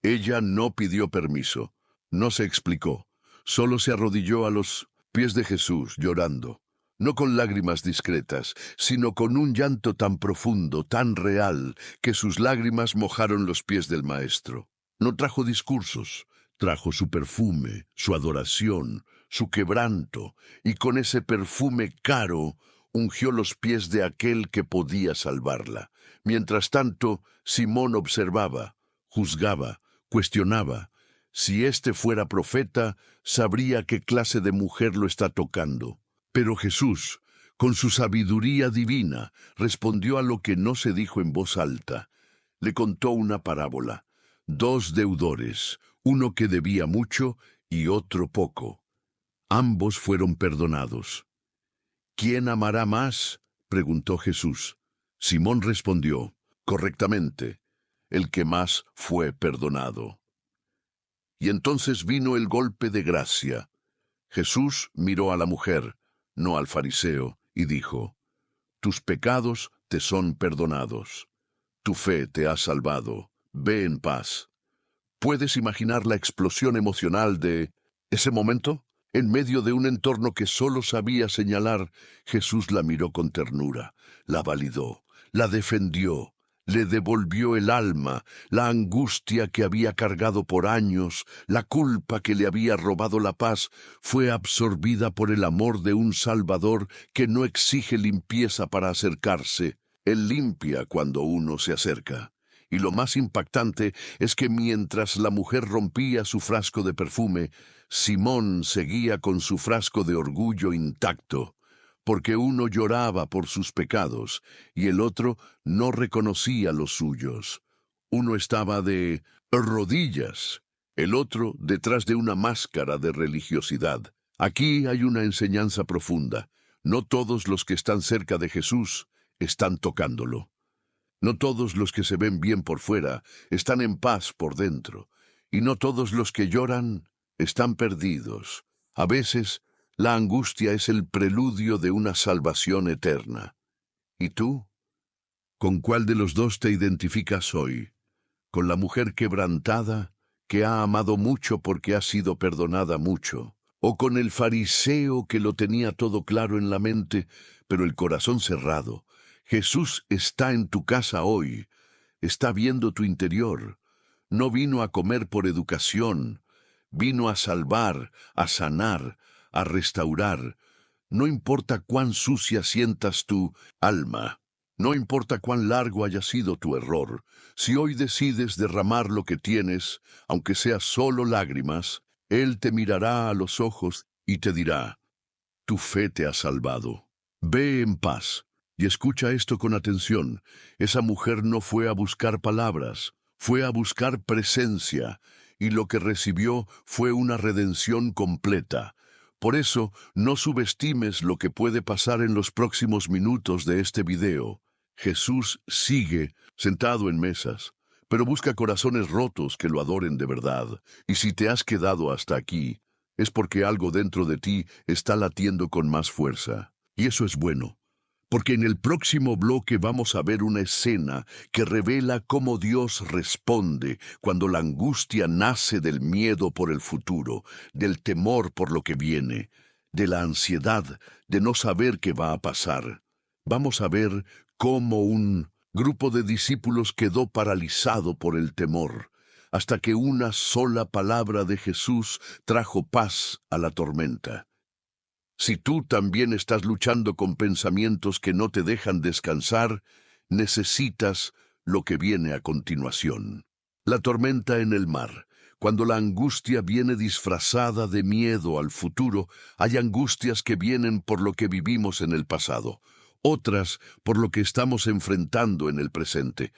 Ella no pidió permiso, no se explicó, solo se arrodilló a los pies de Jesús llorando, no con lágrimas discretas, sino con un llanto tan profundo, tan real, que sus lágrimas mojaron los pies del Maestro. No trajo discursos, trajo su perfume, su adoración, su quebranto, y con ese perfume caro ungió los pies de aquel que podía salvarla. Mientras tanto, Simón observaba, juzgaba, cuestionaba. Si éste fuera profeta, sabría qué clase de mujer lo está tocando. Pero Jesús, con su sabiduría divina, respondió a lo que no se dijo en voz alta. Le contó una parábola. Dos deudores, uno que debía mucho y otro poco. Ambos fueron perdonados. ¿Quién amará más?, preguntó Jesús. Simón respondió, correctamente, el que más fue perdonado. Y entonces vino el golpe de gracia. Jesús miró a la mujer, no al fariseo, y dijo, tus pecados te son perdonados. Tu fe te ha salvado. Ve en paz. ¿Puedes imaginar la explosión emocional de ese momento? En medio de un entorno que solo sabía señalar, Jesús la miró con ternura, la validó, la defendió, le devolvió el alma, la angustia que había cargado por años, la culpa que le había robado la paz, fue absorbida por el amor de un Salvador que no exige limpieza para acercarse. Él limpia cuando uno se acerca. Y lo más impactante es que mientras la mujer rompía su frasco de perfume, Simón seguía con su frasco de orgullo intacto, porque uno lloraba por sus pecados y el otro no reconocía los suyos. Uno estaba de rodillas, el otro detrás de una máscara de religiosidad. Aquí hay una enseñanza profunda. No todos los que están cerca de Jesús están tocándolo. No todos los que se ven bien por fuera están en paz por dentro, y no todos los que lloran están perdidos. A veces, la angustia es el preludio de una salvación eterna. ¿Y tú? ¿Con cuál de los dos te identificas hoy? ¿Con la mujer quebrantada, que ha amado mucho porque ha sido perdonada mucho? ¿O con el fariseo que lo tenía todo claro en la mente, pero el corazón cerrado? Jesús está en tu casa hoy, está viendo tu interior. No vino a comer por educación, vino a salvar, a sanar, a restaurar. No importa cuán sucia sientas tu alma, no importa cuán largo haya sido tu error, si hoy decides derramar lo que tienes, aunque sea solo lágrimas, Él te mirará a los ojos y te dirá, tu fe te ha salvado. Ve en paz. Y escucha esto con atención. Esa mujer no fue a buscar palabras, fue a buscar presencia, y lo que recibió fue una redención completa. Por eso, no subestimes lo que puede pasar en los próximos minutos de este video. Jesús sigue sentado en mesas, pero busca corazones rotos que lo adoren de verdad. Y si te has quedado hasta aquí, es porque algo dentro de ti está latiendo con más fuerza. Y eso es bueno. Porque en el próximo bloque vamos a ver una escena que revela cómo Dios responde cuando la angustia nace del miedo por el futuro, del temor por lo que viene, de la ansiedad de no saber qué va a pasar. Vamos a ver cómo un grupo de discípulos quedó paralizado por el temor, hasta que una sola palabra de Jesús trajo paz a la tormenta. Si tú también estás luchando con pensamientos que no te dejan descansar, necesitas lo que viene a continuación. La tormenta en el mar. Cuando la angustia viene disfrazada de miedo al futuro, hay angustias que vienen por lo que vivimos en el pasado, otras por lo que estamos enfrentando en el presente.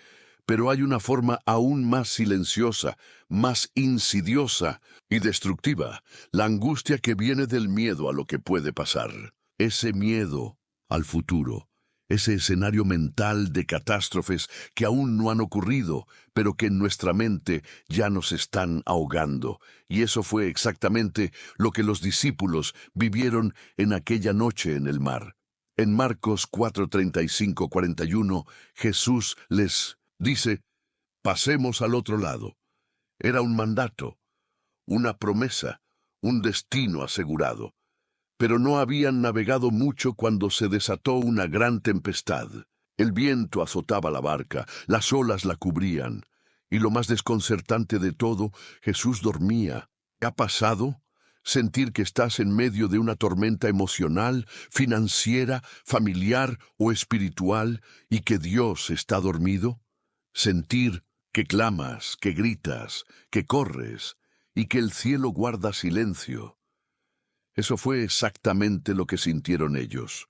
Pero hay una forma aún más silenciosa, más insidiosa y destructiva, la angustia que viene del miedo a lo que puede pasar. Ese miedo al futuro, ese escenario mental de catástrofes que aún no han ocurrido, pero que en nuestra mente ya nos están ahogando. Y eso fue exactamente lo que los discípulos vivieron en aquella noche en el mar. En Marcos 4:35-41, Jesús les dice: pasemos al otro lado. Era un mandato, una promesa, un destino asegurado. Pero no habían navegado mucho cuando se desató una gran tempestad. El viento azotaba la barca, las olas la cubrían. Y lo más desconcertante de todo, Jesús dormía. ¿Qué ha pasado? Sentir que estás en medio de una tormenta emocional, financiera, familiar o espiritual y que Dios está dormido. Sentir que clamas, que gritas, que corres y que el cielo guarda silencio. Eso fue exactamente lo que sintieron ellos.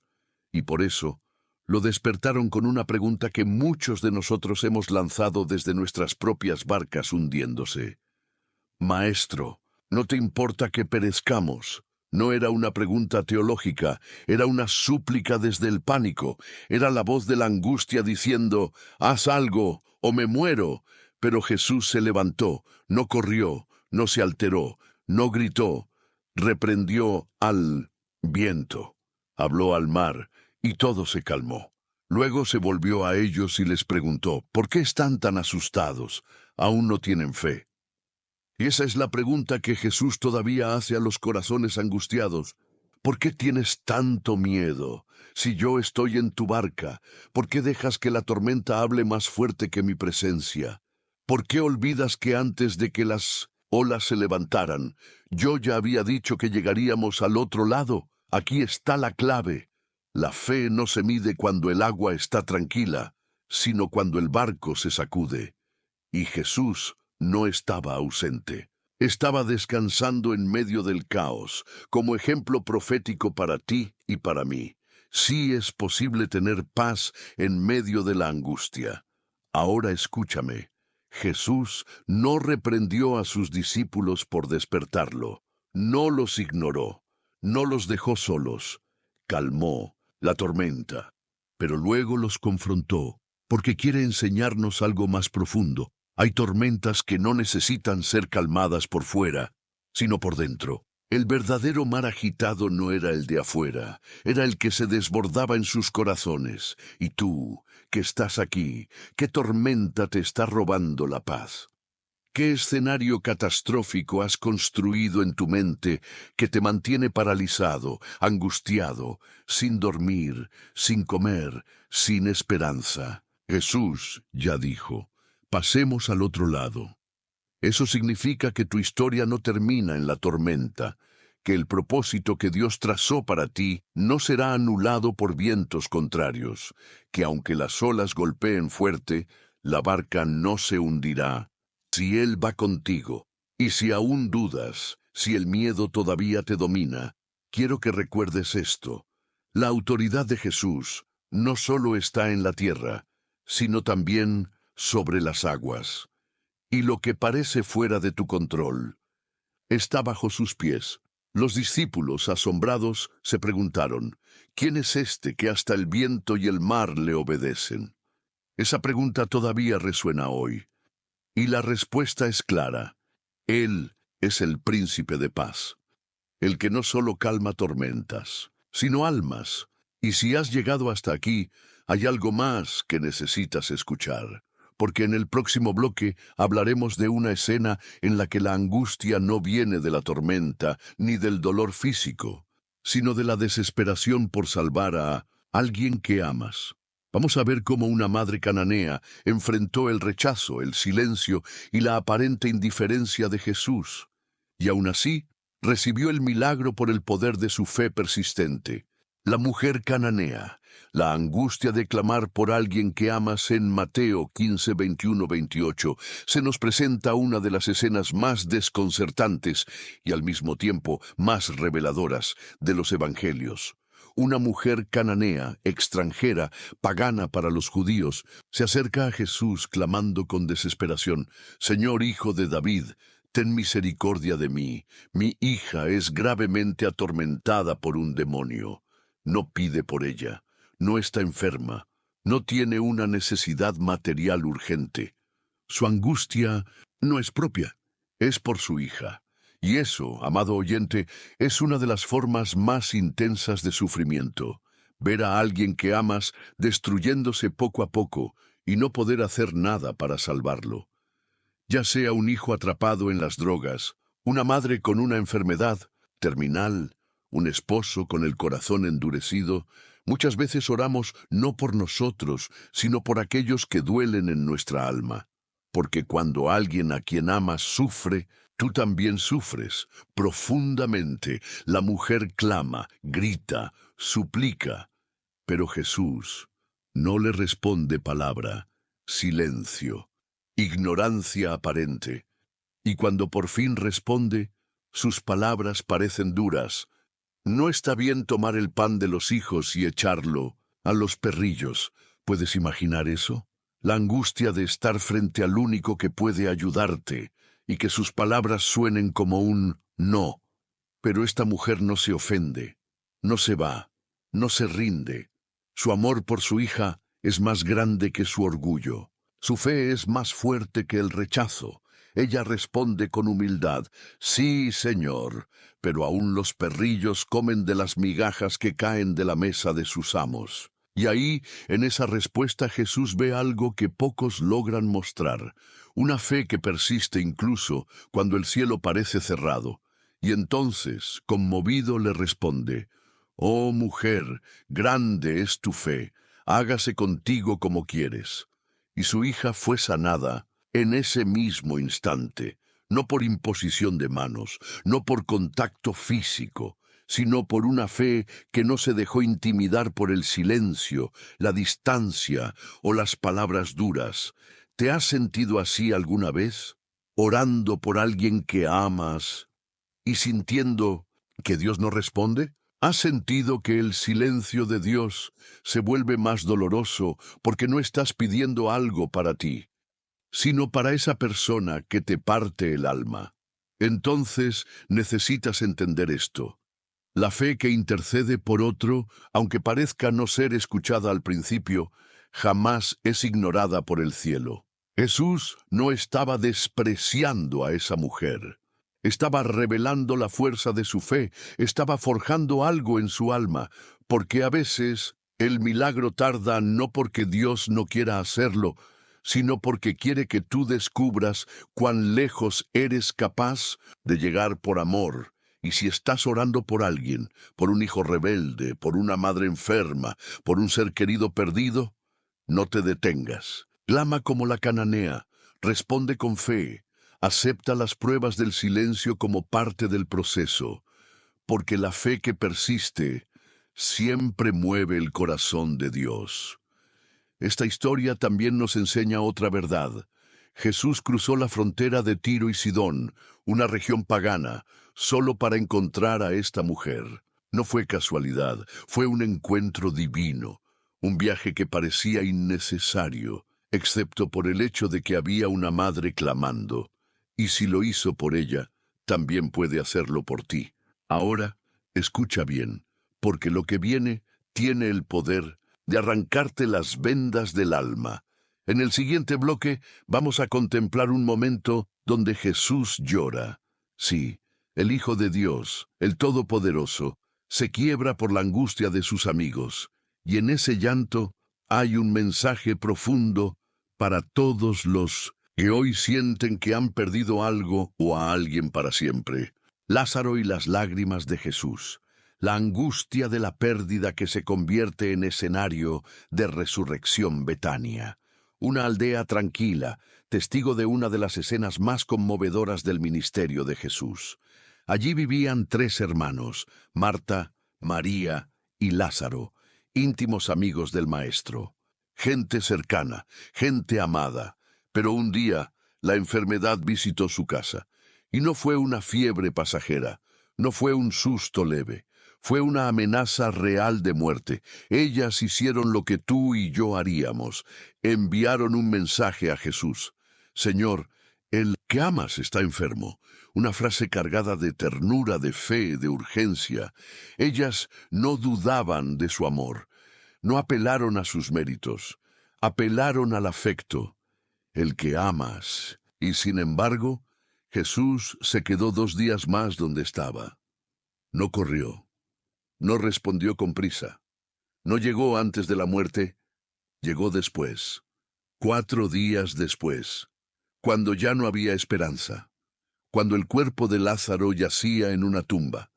Y por eso lo despertaron con una pregunta que muchos de nosotros hemos lanzado desde nuestras propias barcas hundiéndose. Maestro, ¿no te importa que perezcamos? No era una pregunta teológica, era una súplica desde el pánico, era la voz de la angustia diciendo: haz algo o me muero. Pero Jesús se levantó, no corrió, no se alteró, no gritó, reprendió al viento, habló al mar, y todo se calmó. Luego se volvió a ellos y les preguntó: ¿por qué están tan asustados? ¿Aún no tienen fe? Y esa es la pregunta que Jesús todavía hace a los corazones angustiados. ¿Por qué tienes tanto miedo? Si yo estoy en tu barca, ¿por qué dejas que la tormenta hable más fuerte que mi presencia? ¿Por qué olvidas que antes de que las olas se levantaran, yo ya había dicho que llegaríamos al otro lado? Aquí está la clave. La fe no se mide cuando el agua está tranquila, sino cuando el barco se sacude. Y Jesús no estaba ausente. Estaba descansando en medio del caos, como ejemplo profético para ti y para mí. Sí es posible tener paz en medio de la angustia. Ahora escúchame. Jesús no reprendió a sus discípulos por despertarlo. No los ignoró. No los dejó solos. Calmó la tormenta. Pero luego los confrontó, porque quiere enseñarnos algo más profundo. Hay tormentas que no necesitan ser calmadas por fuera, sino por dentro. El verdadero mar agitado no era el de afuera, era el que se desbordaba en sus corazones. Y tú, que estás aquí, ¿qué tormenta te está robando la paz? ¿Qué escenario catastrófico has construido en tu mente que te mantiene paralizado, angustiado, sin dormir, sin comer, sin esperanza? Jesús ya dijo: pasemos al otro lado. Eso significa que tu historia no termina en la tormenta, que el propósito que Dios trazó para ti no será anulado por vientos contrarios, que aunque las olas golpeen fuerte, la barca no se hundirá si Él va contigo. Y si aún dudas, si el miedo todavía te domina, quiero que recuerdes esto: la autoridad de Jesús no solo está en la tierra, sino también sobre las aguas. Y lo que parece fuera de tu control está bajo sus pies. Los discípulos, asombrados, se preguntaron: ¿quién es este que hasta el viento y el mar le obedecen? Esa pregunta todavía resuena hoy. Y la respuesta es clara: Él es el príncipe de paz, el que no solo calma tormentas, sino almas. Y si has llegado hasta aquí, hay algo más que necesitas escuchar, porque en el próximo bloque hablaremos de una escena en la que la angustia no viene de la tormenta ni del dolor físico, sino de la desesperación por salvar a alguien que amas. Vamos a ver cómo una madre cananea enfrentó el rechazo, el silencio y la aparente indiferencia de Jesús. Y aún así, Recibió el milagro por el poder de su fe persistente. La mujer cananea, la angustia de clamar por alguien que amas en Mateo 15, 21, 28, se nos presenta una de las escenas más desconcertantes y al mismo tiempo más reveladoras de los evangelios. Una mujer cananea, extranjera, pagana para los judíos, se acerca a Jesús clamando con desesperación: «Señor, hijo de David, ten misericordia de mí. Mi hija es gravemente atormentada por un demonio». No pide por ella, no está enferma, no tiene una necesidad material urgente. Su angustia no es propia, es por su hija. Y eso, amado oyente, es una de las formas más intensas de sufrimiento. Ver a alguien que amas destruyéndose poco a poco y no poder hacer nada para salvarlo. Ya sea un hijo atrapado en las drogas, una madre con una enfermedad terminal, un esposo con el corazón endurecido, muchas veces oramos no por nosotros, sino por aquellos que duelen en nuestra alma. Porque cuando alguien a quien amas sufre, tú también sufres profundamente. La mujer clama, grita, suplica, pero Jesús no le responde palabra, silencio, ignorancia aparente. Y cuando por fin responde, sus palabras parecen duras. No está bien tomar el pan de los hijos y echarlo a los perrillos. ¿Puedes imaginar eso? La angustia de estar frente al único que puede ayudarte y que sus palabras suenen como un no. Pero esta mujer no se ofende, no se va, no se rinde. Su amor por su hija es más grande que su orgullo. Su fe es más fuerte que el rechazo. Ella responde con humildad: «Sí, Señor, pero aún los perrillos comen de las migajas que caen de la mesa de sus amos». Y ahí, en esa respuesta, Jesús ve algo que pocos logran mostrar, una fe que persiste incluso cuando el cielo parece cerrado. Y entonces, conmovido, le responde: «Oh mujer, grande es tu fe, hágase contigo como quieres». Y su hija fue sanada en ese mismo instante, no por imposición de manos, no por contacto físico, sino por una fe que no se dejó intimidar por el silencio, la distancia o las palabras duras. ¿Te has sentido así alguna vez? Orando por alguien que amas y sintiendo que Dios no responde. ¿Has sentido que el silencio de Dios se vuelve más doloroso porque no estás pidiendo algo para ti, sino para esa persona que te parte el alma? Entonces necesitas entender esto. La fe que intercede por otro, aunque parezca no ser escuchada al principio, jamás es ignorada por el cielo. Jesús no estaba despreciando a esa mujer. Estaba revelando la fuerza de su fe, estaba forjando algo en su alma, porque a veces el milagro tarda no porque Dios no quiera hacerlo, sino porque quiere que tú descubras cuán lejos eres capaz de llegar por amor. Y si estás orando por alguien, por un hijo rebelde, por una madre enferma, por un ser querido perdido, no te detengas. Clama como la cananea, responde con fe, acepta las pruebas del silencio como parte del proceso, porque la fe que persiste siempre mueve el corazón de Dios. Esta historia también nos enseña otra verdad. Jesús cruzó la frontera de Tiro y Sidón, una región pagana, solo para encontrar a esta mujer. No fue casualidad, fue un encuentro divino, un viaje que parecía innecesario, excepto por el hecho de que había una madre clamando. Y si lo hizo por ella, también puede hacerlo por ti. Ahora, escucha bien, porque lo que viene tiene el poder de arrancarte las vendas del alma. En el siguiente bloque vamos a contemplar un momento donde Jesús llora. Sí, el Hijo de Dios, el Todopoderoso, se quiebra por la angustia de sus amigos, y en ese llanto hay un mensaje profundo para todos los que hoy sienten que han perdido algo o a alguien para siempre. Lázaro y las lágrimas de Jesús. La angustia de la pérdida que se convierte en escenario de resurrección. Betania, una aldea tranquila, testigo de una de las escenas más conmovedoras del ministerio de Jesús. Allí vivían 3 hermanos, Marta, María y Lázaro, íntimos amigos del Maestro. Gente cercana, gente amada. Pero un día la enfermedad visitó su casa. Y no fue una fiebre pasajera, no fue un susto leve, fue una amenaza real de muerte. Ellas hicieron lo que tú y yo haríamos. Enviaron un mensaje a Jesús. Señor, el que amas está enfermo. Una frase cargada de ternura, de fe, de urgencia. Ellas no dudaban de su amor. No apelaron a sus méritos. Apelaron al afecto. El que amas. Y sin embargo, Jesús se quedó 2 días más donde estaba. No corrió. No respondió con prisa. No llegó antes de la muerte. Llegó después. 4 días después. Cuando ya no había esperanza. Cuando el cuerpo de Lázaro yacía en una tumba.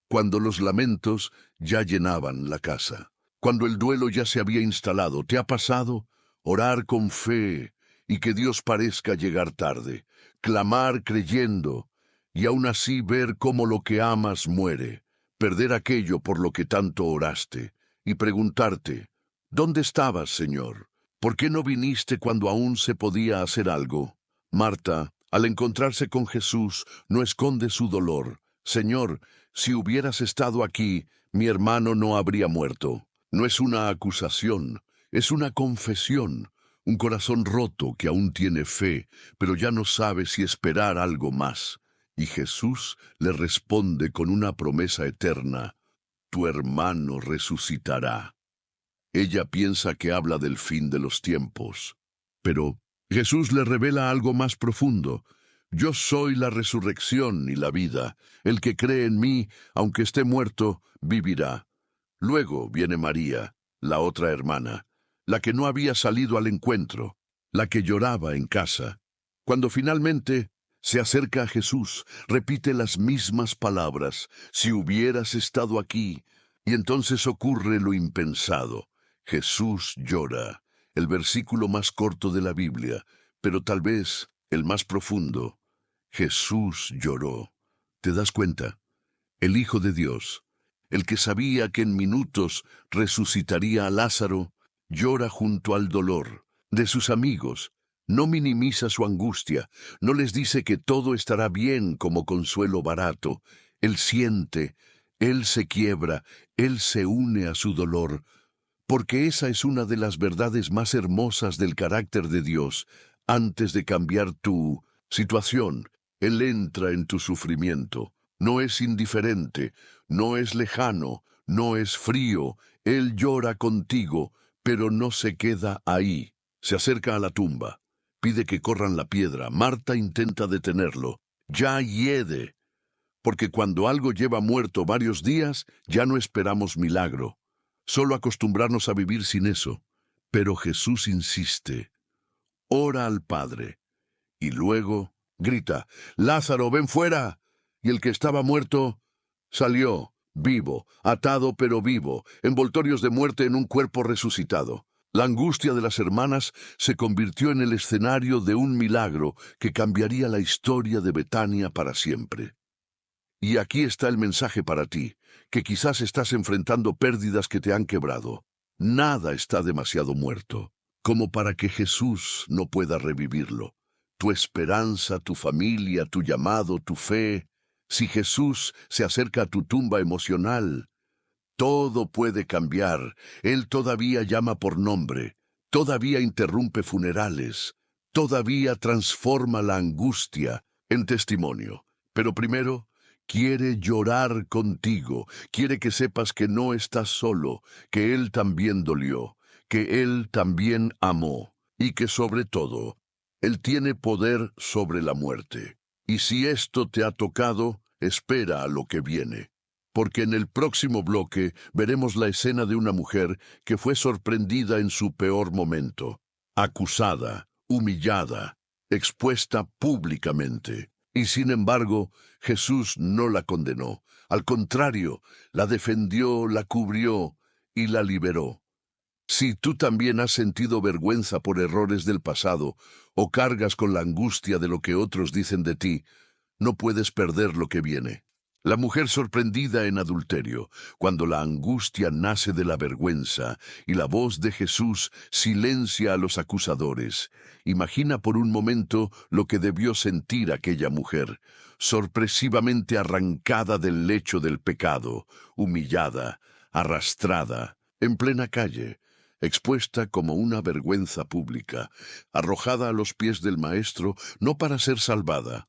Cuando los lamentos ya llenaban la casa. Cuando el duelo ya se había instalado. ¿Te ha pasado? Orar con fe y que Dios parezca llegar tarde. Clamar creyendo y aún así ver cómo lo que amas muere. Perder aquello por lo que tanto oraste. Y preguntarte, ¿dónde estabas, Señor? ¿Por qué no viniste cuando aún se podía hacer algo? Marta, al encontrarse con Jesús, no esconde su dolor. Señor, si hubieras estado aquí, mi hermano no habría muerto. No es una acusación, es una confesión. Un corazón roto que aún tiene fe, pero ya no sabe si esperar algo más. Y Jesús le responde con una promesa eterna: tu hermano resucitará. Ella piensa que habla del fin de los tiempos, pero Jesús le revela algo más profundo. Yo soy la resurrección y la vida. El que cree en mí, aunque esté muerto, vivirá. Luego viene María, la otra hermana, la que no había salido al encuentro, la que lloraba en casa. Cuando finalmente se acerca a Jesús, repite las mismas palabras: si hubieras estado aquí. Y entonces ocurre lo impensado. Jesús llora, el versículo más corto de la Biblia, pero tal vez el más profundo. Jesús lloró. ¿Te das cuenta? El Hijo de Dios, el que sabía que en minutos resucitaría a Lázaro, llora junto al dolor de sus amigos. No minimiza su angustia, no les dice que todo estará bien como consuelo barato. Él siente, él se quiebra, él se une a su dolor, porque esa es una de las verdades más hermosas del carácter de Dios. Antes de cambiar tu situación, Él entra en tu sufrimiento. No es indiferente, no es lejano, no es frío. Él llora contigo, pero no se queda ahí. Se acerca a la tumba. Pide que corran la piedra. Marta intenta detenerlo. Ya hiede. Porque cuando algo lleva muerto varios días, ya no esperamos milagro. Solo acostumbrarnos a vivir sin eso. Pero Jesús insiste. Ora al Padre. Y luego grita: Lázaro, ven fuera. Y el que estaba muerto salió, vivo, atado pero vivo, envoltorios de muerte en un cuerpo resucitado. La angustia de las hermanas se convirtió en el escenario de un milagro que cambiaría la historia de Betania para siempre. Y aquí está el mensaje para ti, que quizás estás enfrentando pérdidas que te han quebrado. Nada está demasiado muerto, como para que Jesús no pueda revivirlo. Tu esperanza, tu familia, tu llamado, tu fe. Si Jesús se acerca a tu tumba emocional, todo puede cambiar. Él todavía llama por nombre, todavía interrumpe funerales, todavía transforma la angustia en testimonio. Pero primero, quiere llorar contigo, quiere que sepas que no estás solo, que Él también dolió, que Él también amó, y que sobre todo, Él tiene poder sobre la muerte. Y si esto te ha tocado, espera a lo que viene. Porque en el próximo bloque veremos la escena de una mujer que fue sorprendida en su peor momento, acusada, humillada, expuesta públicamente. Y sin embargo, Jesús no la condenó. Al contrario, la defendió, la cubrió y la liberó. Si tú también has sentido vergüenza por errores del pasado o cargas con la angustia de lo que otros dicen de ti, No puedes perder lo que viene. La mujer sorprendida en adulterio, cuando la angustia nace de la vergüenza y la voz de Jesús silencia a los acusadores. Imagina por un momento lo que debió sentir aquella mujer, sorpresivamente arrancada del lecho del pecado, humillada, arrastrada, en plena calle, expuesta como una vergüenza pública, arrojada a los pies del Maestro no para ser salvada,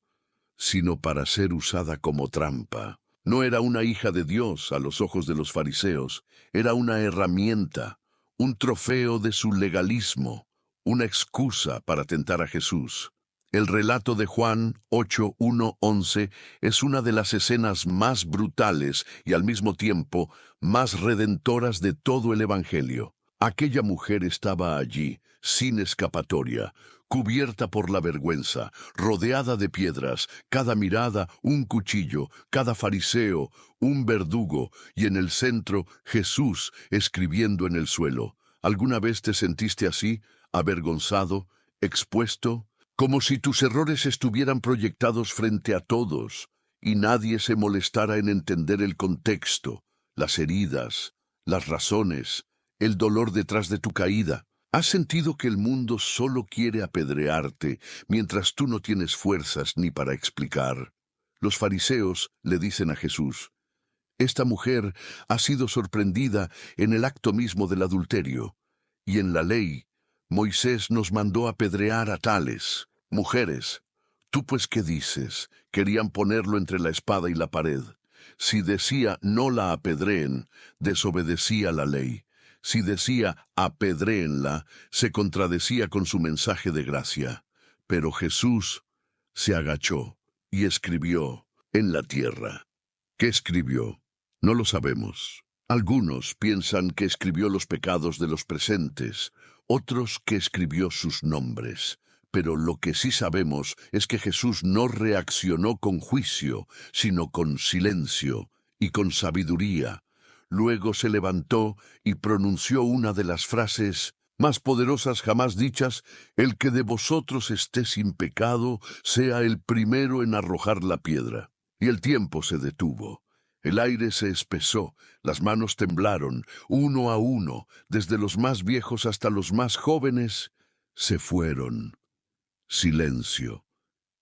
sino para ser usada como trampa. No era una hija de Dios a los ojos de los fariseos, era una herramienta, un trofeo de su legalismo, una excusa para tentar a Jesús. El relato de Juan 8:1-11 es una de las escenas más brutales y al mismo tiempo más redentoras de todo el Evangelio. Aquella mujer estaba allí, sin escapatoria, cubierta por la vergüenza, rodeada de piedras, cada mirada un cuchillo, cada fariseo un verdugo, y en el centro Jesús escribiendo en el suelo. ¿Alguna vez te sentiste así, avergonzado, expuesto? Como si tus errores estuvieran proyectados frente a todos, y nadie se molestara en entender el contexto, las heridas, las razones, el dolor detrás de tu caída. ¿Has sentido que el mundo solo quiere apedrearte mientras tú no tienes fuerzas ni para explicar? Los fariseos le dicen a Jesús: esta mujer ha sido sorprendida en el acto mismo del adulterio, y en la ley, Moisés nos mandó apedrear a tales mujeres. ¿Tú pues qué dices? Querían ponerlo entre la espada y la pared. Si decía no la apedreen, desobedecía la ley. Si decía apedréenla, se contradecía con su mensaje de gracia. Pero Jesús se agachó y escribió en la tierra. ¿Qué escribió? No lo sabemos. Algunos piensan que escribió los pecados de los presentes, otros que escribió sus nombres. Pero lo que sí sabemos es que Jesús no reaccionó con juicio, sino con silencio y con sabiduría. Luego se levantó y pronunció una de las frases más poderosas jamás dichas: el que de vosotros esté sin pecado, sea el primero en arrojar la piedra. Y el tiempo se detuvo. El aire se espesó, las manos temblaron, uno a uno, desde los más viejos hasta los más jóvenes, se fueron. Silencio.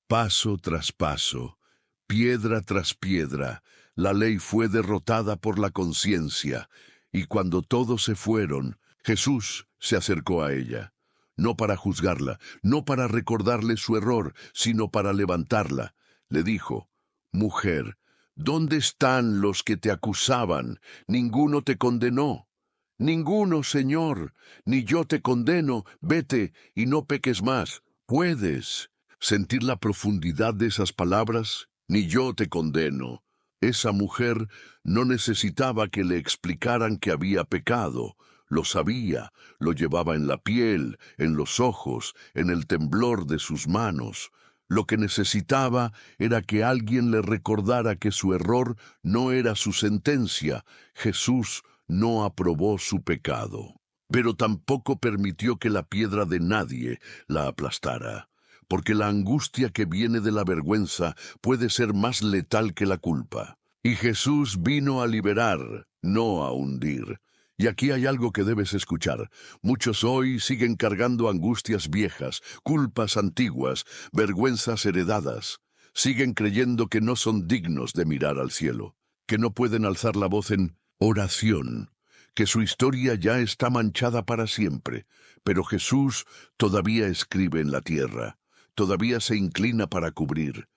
Paso tras paso, piedra tras piedra, la ley fue derrotada por la conciencia, y cuando todos se fueron, Jesús se acercó a ella, no para juzgarla, no para recordarle su error, sino para levantarla. Le dijo: mujer, ¿dónde están los que te acusaban? ¿Ninguno te condenó? Ninguno, Señor, ni yo te condeno. Vete y no peques más. ¿Puedes sentir la profundidad de esas palabras? Ni yo te condeno. Esa mujer no necesitaba que le explicaran que había pecado. Lo sabía, lo llevaba en la piel, en los ojos, en el temblor de sus manos. Lo que necesitaba era que alguien le recordara que su error no era su sentencia. Jesús no aprobó su pecado, pero tampoco permitió que la piedra de nadie la aplastara, porque la angustia que viene de la vergüenza puede ser más letal que la culpa. Y Jesús vino a liberar, no a hundir. Y aquí hay algo que debes escuchar. Muchos hoy siguen cargando angustias viejas, culpas antiguas, vergüenzas heredadas. Siguen creyendo que no son dignos de mirar al cielo, que no pueden alzar la voz en oración, que su historia ya está manchada para siempre. Pero Jesús todavía escribe en la tierra, todavía se inclina para cubrir,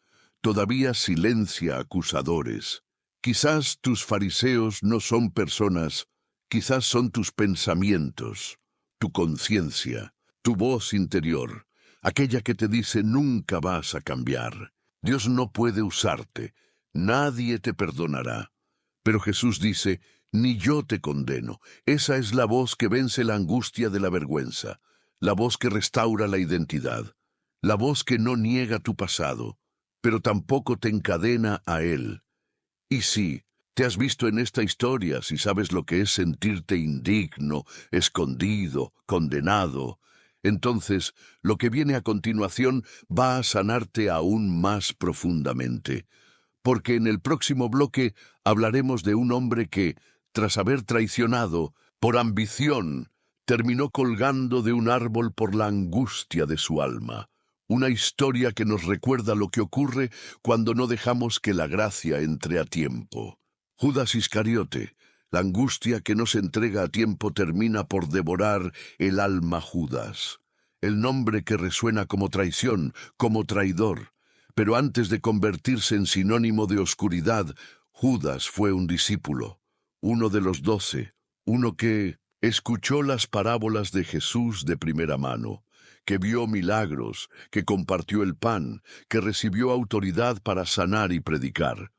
todavía silencia acusadores. Quizás tus fariseos no son personas, quizás son tus pensamientos, tu conciencia, tu voz interior, aquella que te dice nunca vas a cambiar. Dios no puede usarte, nadie te perdonará. Pero Jesús dice: ni yo te condeno. Esa es la voz que vence la angustia de la vergüenza, la voz que restaura la identidad, la voz que no niega tu pasado, pero tampoco te encadena a él. Y sí, te has visto en esta historia si sabes lo que es sentirte indigno, escondido, condenado. Entonces, lo que viene a continuación va a sanarte aún más profundamente, porque en el próximo bloque hablaremos de un hombre que, tras haber traicionado, por ambición, terminó colgando de un árbol por la angustia de su alma. Una historia que nos recuerda lo que ocurre cuando no dejamos que la gracia entre a tiempo. Judas Iscariote, la angustia que no se entrega a tiempo termina por devorar el alma Judas. El nombre que resuena como traición, como traidor. Pero antes de convertirse en sinónimo de oscuridad, Judas fue un discípulo, uno de los 12, uno que escuchó las parábolas de Jesús de primera mano, que vio milagros, que compartió el pan, que recibió autoridad para sanar y predicar.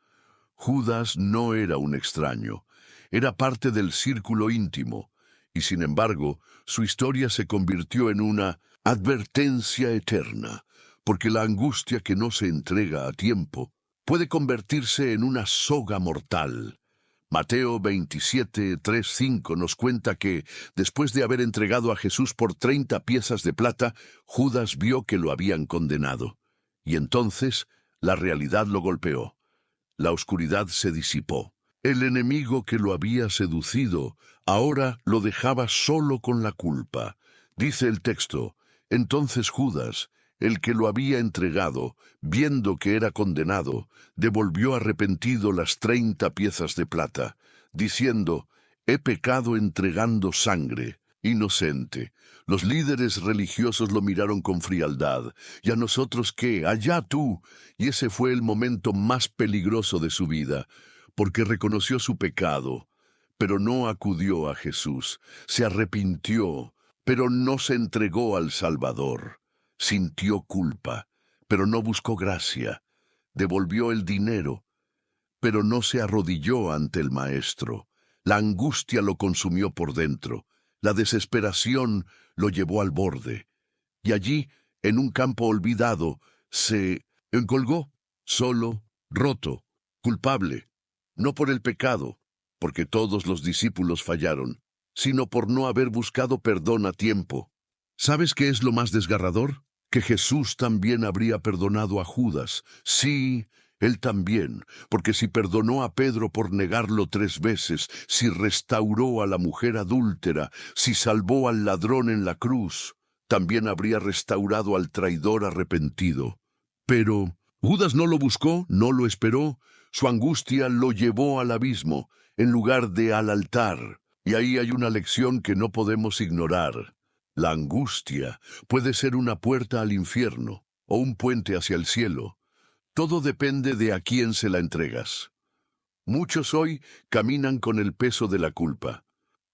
Judas no era un extraño, era parte del círculo íntimo, y sin embargo, su historia se convirtió en una advertencia eterna, porque la angustia que no se entrega a tiempo puede convertirse en una soga mortal. Mateo 27, 3, 5 nos cuenta que, después de haber entregado a Jesús por 30 piezas de plata, Judas vio que lo habían condenado. Y entonces la realidad lo golpeó. La oscuridad se disipó. El enemigo que lo había seducido ahora lo dejaba solo con la culpa. Dice el texto, entonces Judas, el que lo había entregado, viendo que era condenado, devolvió arrepentido las 30 piezas de plata, diciendo, he pecado entregando sangre, inocente. Los líderes religiosos lo miraron con frialdad. ¿Y a nosotros qué? Allá tú. Y ese fue el momento más peligroso de su vida, porque reconoció su pecado, pero no acudió a Jesús. Se arrepintió, pero no se entregó al Salvador. Sintió culpa, pero no buscó gracia. Devolvió el dinero, pero no se arrodilló ante el Maestro. La angustia lo consumió por dentro. La desesperación lo llevó al borde. Y allí, en un campo olvidado, se encolgó, solo, roto, culpable, no por el pecado, porque todos los discípulos fallaron, sino por no haber buscado perdón a tiempo. ¿Sabes qué es lo más desgarrador? Que Jesús también habría perdonado a Judas. Sí, él también, porque si perdonó a Pedro por negarlo 3 veces, si restauró a la mujer adúltera, si salvó al ladrón en la cruz, también habría restaurado al traidor arrepentido. Pero Judas no lo buscó, no lo esperó. Su angustia lo llevó al abismo, en lugar de al altar. Y ahí hay una lección que no podemos ignorar. La angustia puede ser una puerta al infierno o un puente hacia el cielo. Todo depende de a quién se la entregas. Muchos hoy caminan con el peso de la culpa,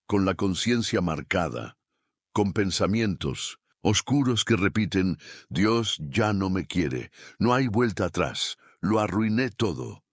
con la conciencia marcada, con pensamientos oscuros que repiten, Dios ya no me quiere, no hay vuelta atrás, lo arruiné todo.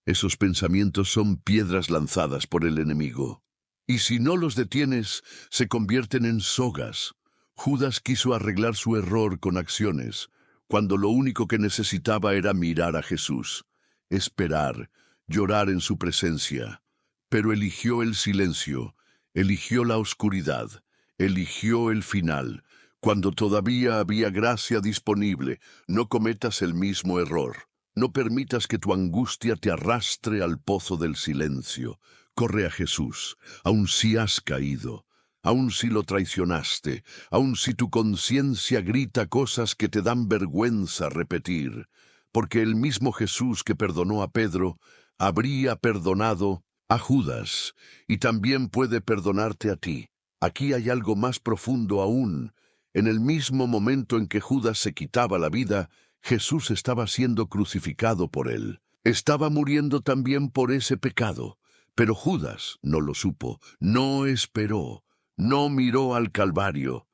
Esos pensamientos son piedras lanzadas por el enemigo. Y si no los detienes, se convierten en sogas. Judas quiso arreglar su error con acciones, cuando lo único que necesitaba era mirar a Jesús, esperar, llorar en su presencia. Pero eligió el silencio, eligió la oscuridad, eligió el final. Cuando todavía había gracia disponible, no cometas el mismo error. No permitas que tu angustia te arrastre al pozo del silencio. Corre a Jesús, aun si has caído, aun si lo traicionaste, aun si tu conciencia grita cosas que te dan vergüenza repetir, porque el mismo Jesús que perdonó a Pedro habría perdonado a Judas, y también puede perdonarte a ti. Aquí hay algo más profundo aún. En el mismo momento en que Judas se quitaba la vida, Jesús estaba siendo crucificado por él. Estaba muriendo también por ese pecado. Pero Judas no lo supo, no esperó, no miró al Calvario.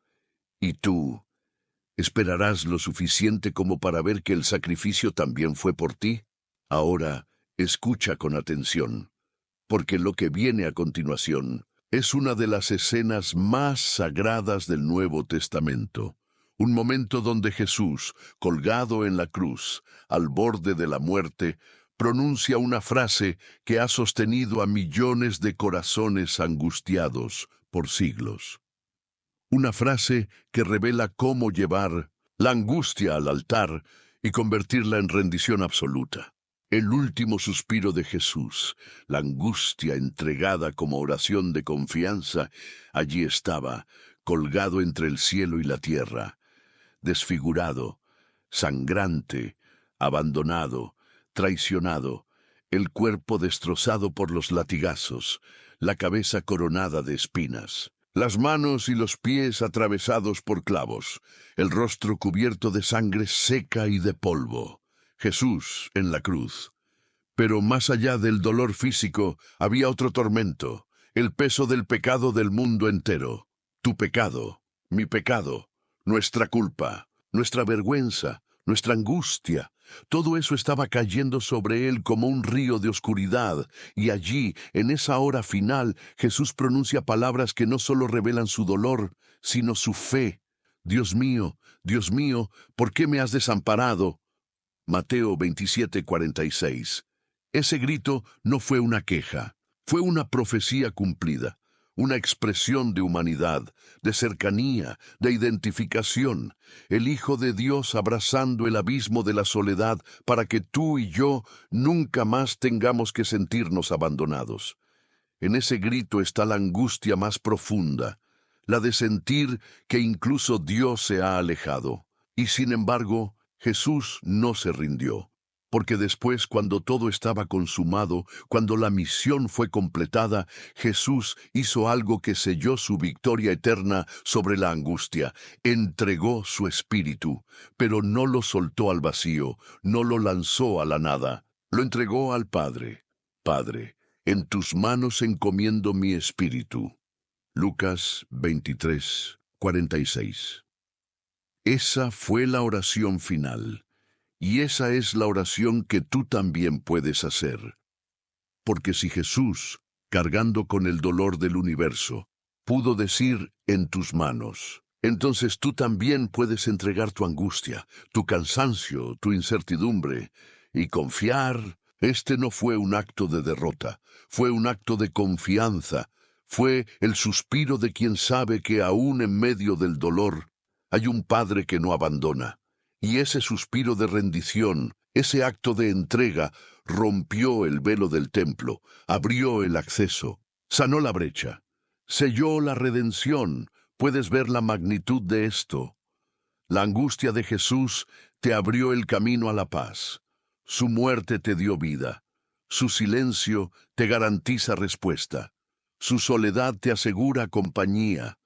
¿Y tú esperarás lo suficiente como para ver que el sacrificio también fue por ti? Ahora, escucha con atención, porque lo que viene a continuación es una de las escenas más sagradas del Nuevo Testamento. Un momento donde Jesús, colgado en la cruz, al borde de la muerte, pronuncia una frase que ha sostenido a millones de corazones angustiados por siglos. Una frase que revela cómo llevar la angustia al altar y convertirla en rendición absoluta. El último suspiro de Jesús, la angustia entregada como oración de confianza, allí estaba, colgado entre el cielo y la tierra, desfigurado, sangrante, abandonado, traicionado, el cuerpo destrozado por los latigazos, la cabeza coronada de espinas, las manos y los pies atravesados por clavos, el rostro cubierto de sangre seca y de polvo. Jesús en la cruz. Pero más allá del dolor físico había otro tormento, el peso del pecado del mundo entero. Tu pecado, mi pecado, nuestra culpa, nuestra vergüenza, nuestra angustia. Todo eso estaba cayendo sobre él como un río de oscuridad, y allí, en esa hora final, Jesús pronuncia palabras que no solo revelan su dolor, sino su fe. Dios mío, ¿por qué me has desamparado? Mateo 27:46. Ese grito no fue una queja, fue una profecía cumplida, una expresión de humanidad, de cercanía, de identificación, el Hijo de Dios abrazando el abismo de la soledad para que tú y yo nunca más tengamos que sentirnos abandonados. En ese grito está la angustia más profunda, la de sentir que incluso Dios se ha alejado. Y sin embargo, Jesús no se rindió, porque después, cuando todo estaba consumado, cuando la misión fue completada, Jesús hizo algo que selló su victoria eterna sobre la angustia. Entregó su espíritu, pero no lo soltó al vacío, no lo lanzó a la nada, lo entregó al Padre. Padre, en tus manos encomiendo mi espíritu. Lucas 23:46. Esa fue la oración final, y esa es la oración que tú también puedes hacer. Porque si Jesús, cargando con el dolor del universo, pudo decir en tus manos, entonces tú también puedes entregar tu angustia, tu cansancio, tu incertidumbre, y confiar. Este no fue un acto de derrota, fue un acto de confianza, fue el suspiro de quien sabe que aún en medio del dolor hay un Padre que no abandona. Y ese suspiro de rendición, ese acto de entrega, rompió el velo del templo, abrió el acceso, sanó la brecha, selló la redención. Puedes ver la magnitud de esto. La angustia de Jesús te abrió el camino a la paz. Su muerte te dio vida. Su silencio te garantiza respuesta. Su soledad te asegura compañía.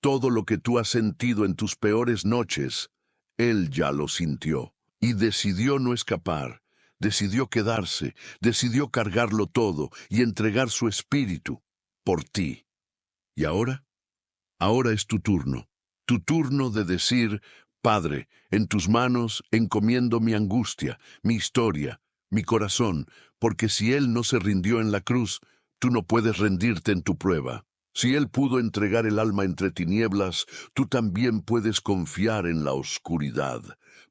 Todo lo que tú has sentido en tus peores noches, Él ya lo sintió. Y decidió no escapar. Decidió quedarse. Decidió cargarlo todo y entregar su espíritu por ti. ¿Y ahora? Ahora es tu turno. Tu turno de decir, Padre, en tus manos encomiendo mi angustia, mi historia, mi corazón, porque si Él no se rindió en la cruz, tú no puedes rendirte en tu prueba. Si Él pudo entregar el alma entre tinieblas, tú también puedes confiar en la oscuridad,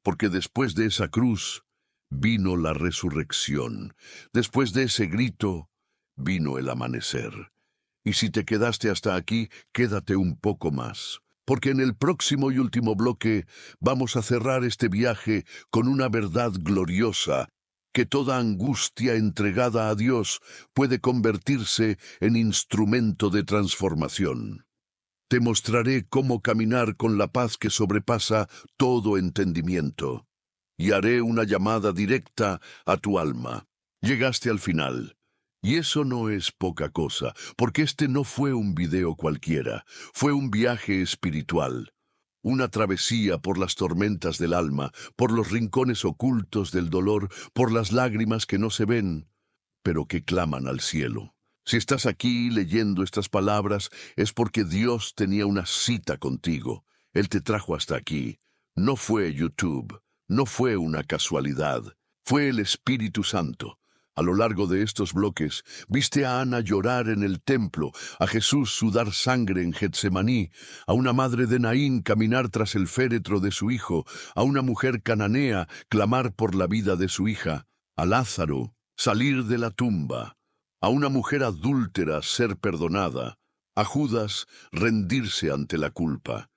porque después de esa cruz vino la resurrección. Después de ese grito vino el amanecer. Y si te quedaste hasta aquí, quédate un poco más, porque en el próximo y último bloque vamos a cerrar este viaje con una verdad gloriosa, que toda angustia entregada a Dios puede convertirse en instrumento de transformación. Te mostraré cómo caminar con la paz que sobrepasa todo entendimiento, y haré una llamada directa a tu alma. Llegaste al final. Y eso no es poca cosa, porque este no fue un video cualquiera, fue un viaje espiritual, una travesía por las tormentas del alma, por los rincones ocultos del dolor, por las lágrimas que no se ven, pero que claman al cielo. Si estás aquí leyendo estas palabras, es porque Dios tenía una cita contigo. Él te trajo hasta aquí. No fue YouTube, no fue una casualidad, fue el Espíritu Santo. A lo largo de estos bloques, viste a Ana llorar en el templo, a Jesús sudar sangre en Getsemaní, a una madre de Naín caminar tras el féretro de su hijo, a una mujer cananea clamar por la vida de su hija, a Lázaro salir de la tumba, a una mujer adúltera ser perdonada, a Judas rendirse ante la culpa,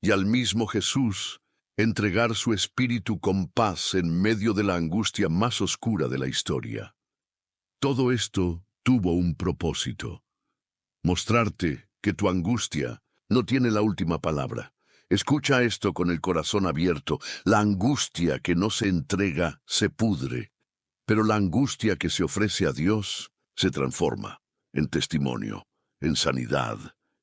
y al mismo Jesús entregar su espíritu con paz en medio de la angustia más oscura de la historia. Todo esto tuvo un propósito: mostrarte que tu angustia no tiene la última palabra. Escucha esto con el corazón abierto. La angustia que no se entrega se pudre, pero la angustia que se ofrece a Dios se transforma en testimonio, en sanidad,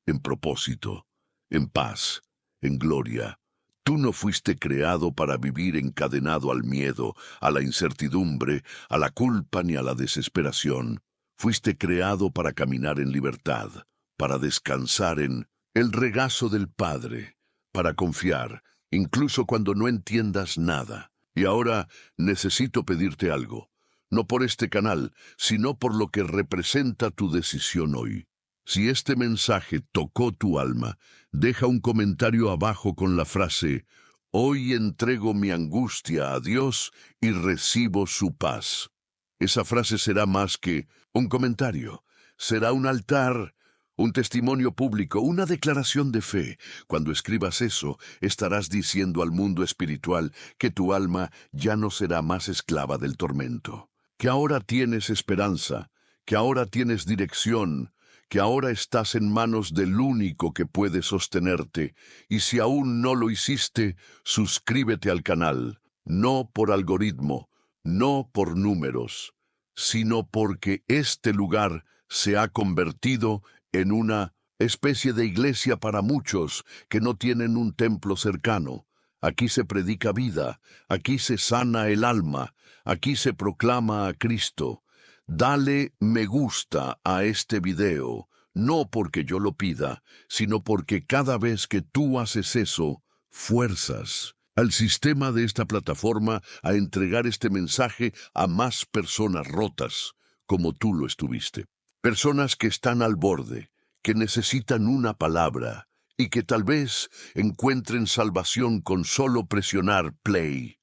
en propósito, en paz, en gloria. Tú no fuiste creado para vivir encadenado al miedo, a la incertidumbre, a la culpa ni a la desesperación. Fuiste creado para caminar en libertad, para descansar en el regazo del Padre, para confiar, incluso cuando no entiendas nada. Y ahora necesito pedirte algo, no por este canal, sino por lo que representa tu decisión hoy. Si este mensaje tocó tu alma, deja un comentario abajo con la frase: «Hoy entrego mi angustia a Dios y recibo su paz». Esa frase será más que un comentario, será un altar, un testimonio público, una declaración de fe. Cuando escribas eso, estarás diciendo al mundo espiritual que tu alma ya no será más esclava del tormento, que ahora tienes esperanza, que ahora tienes dirección, que ahora estás en manos del único que puede sostenerte. Y si aún no lo hiciste, suscríbete al canal, no por algoritmo, no por números, sino porque este lugar se ha convertido en una especie de iglesia para muchos que no tienen un templo cercano. Aquí se predica vida, aquí se sana el alma, aquí se proclama a Cristo. Dale me gusta a este video, no porque yo lo pida, sino porque cada vez que tú haces eso, fuerzas al sistema de esta plataforma a entregar este mensaje a más personas rotas, como tú lo estuviste. Personas que están al borde, que necesitan una palabra y que tal vez encuentren salvación con solo presionar play.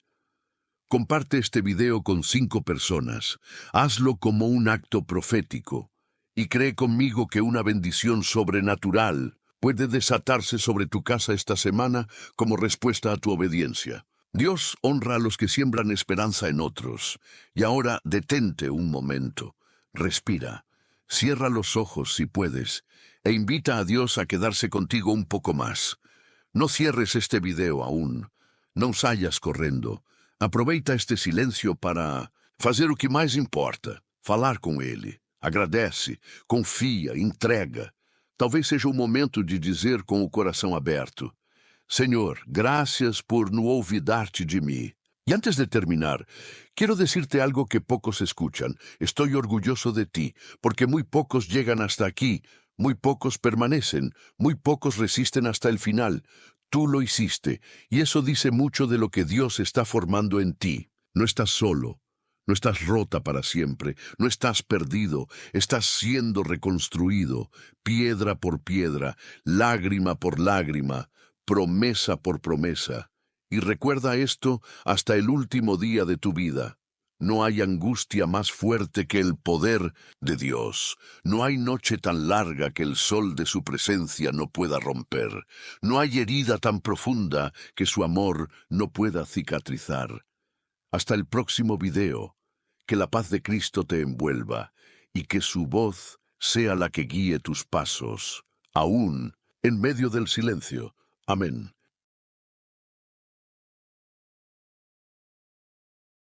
Comparte este video con 5 personas. Hazlo como un acto profético. Y cree conmigo que una bendición sobrenatural puede desatarse sobre tu casa esta semana como respuesta a tu obediencia. Dios honra a los que siembran esperanza en otros. Y ahora detente un momento. Respira. Cierra los ojos si puedes e invita a Dios a quedarse contigo un poco más. No cierres este video aún. Não saias correndo. Aproveita este silêncio para fazer o que mais importa, falar com Ele. Agradece, confia, entrega. Talvez seja o momento de dizer com o coração aberto: Senhor, gracias por no olvidar-te de mim. Y antes de terminar, quiero decirte algo que pocos escuchan. Estoy orgulloso de ti, porque muy pocos llegan hasta aquí, muy pocos permanecen, muy pocos resisten hasta el final. Tú lo hiciste, y eso dice mucho de lo que Dios está formando en ti. No estás solo, no estás rota para siempre, no estás perdido, estás siendo reconstruido, piedra por piedra, lágrima por lágrima, promesa por promesa. Y recuerda esto hasta el último día de tu vida. No hay angustia más fuerte que el poder de Dios. No hay noche tan larga que el sol de su presencia no pueda romper. No hay herida tan profunda que su amor no pueda cicatrizar. Hasta el próximo video, que la paz de Cristo te envuelva y que su voz sea la que guíe tus pasos, aún en medio del silencio. Amén.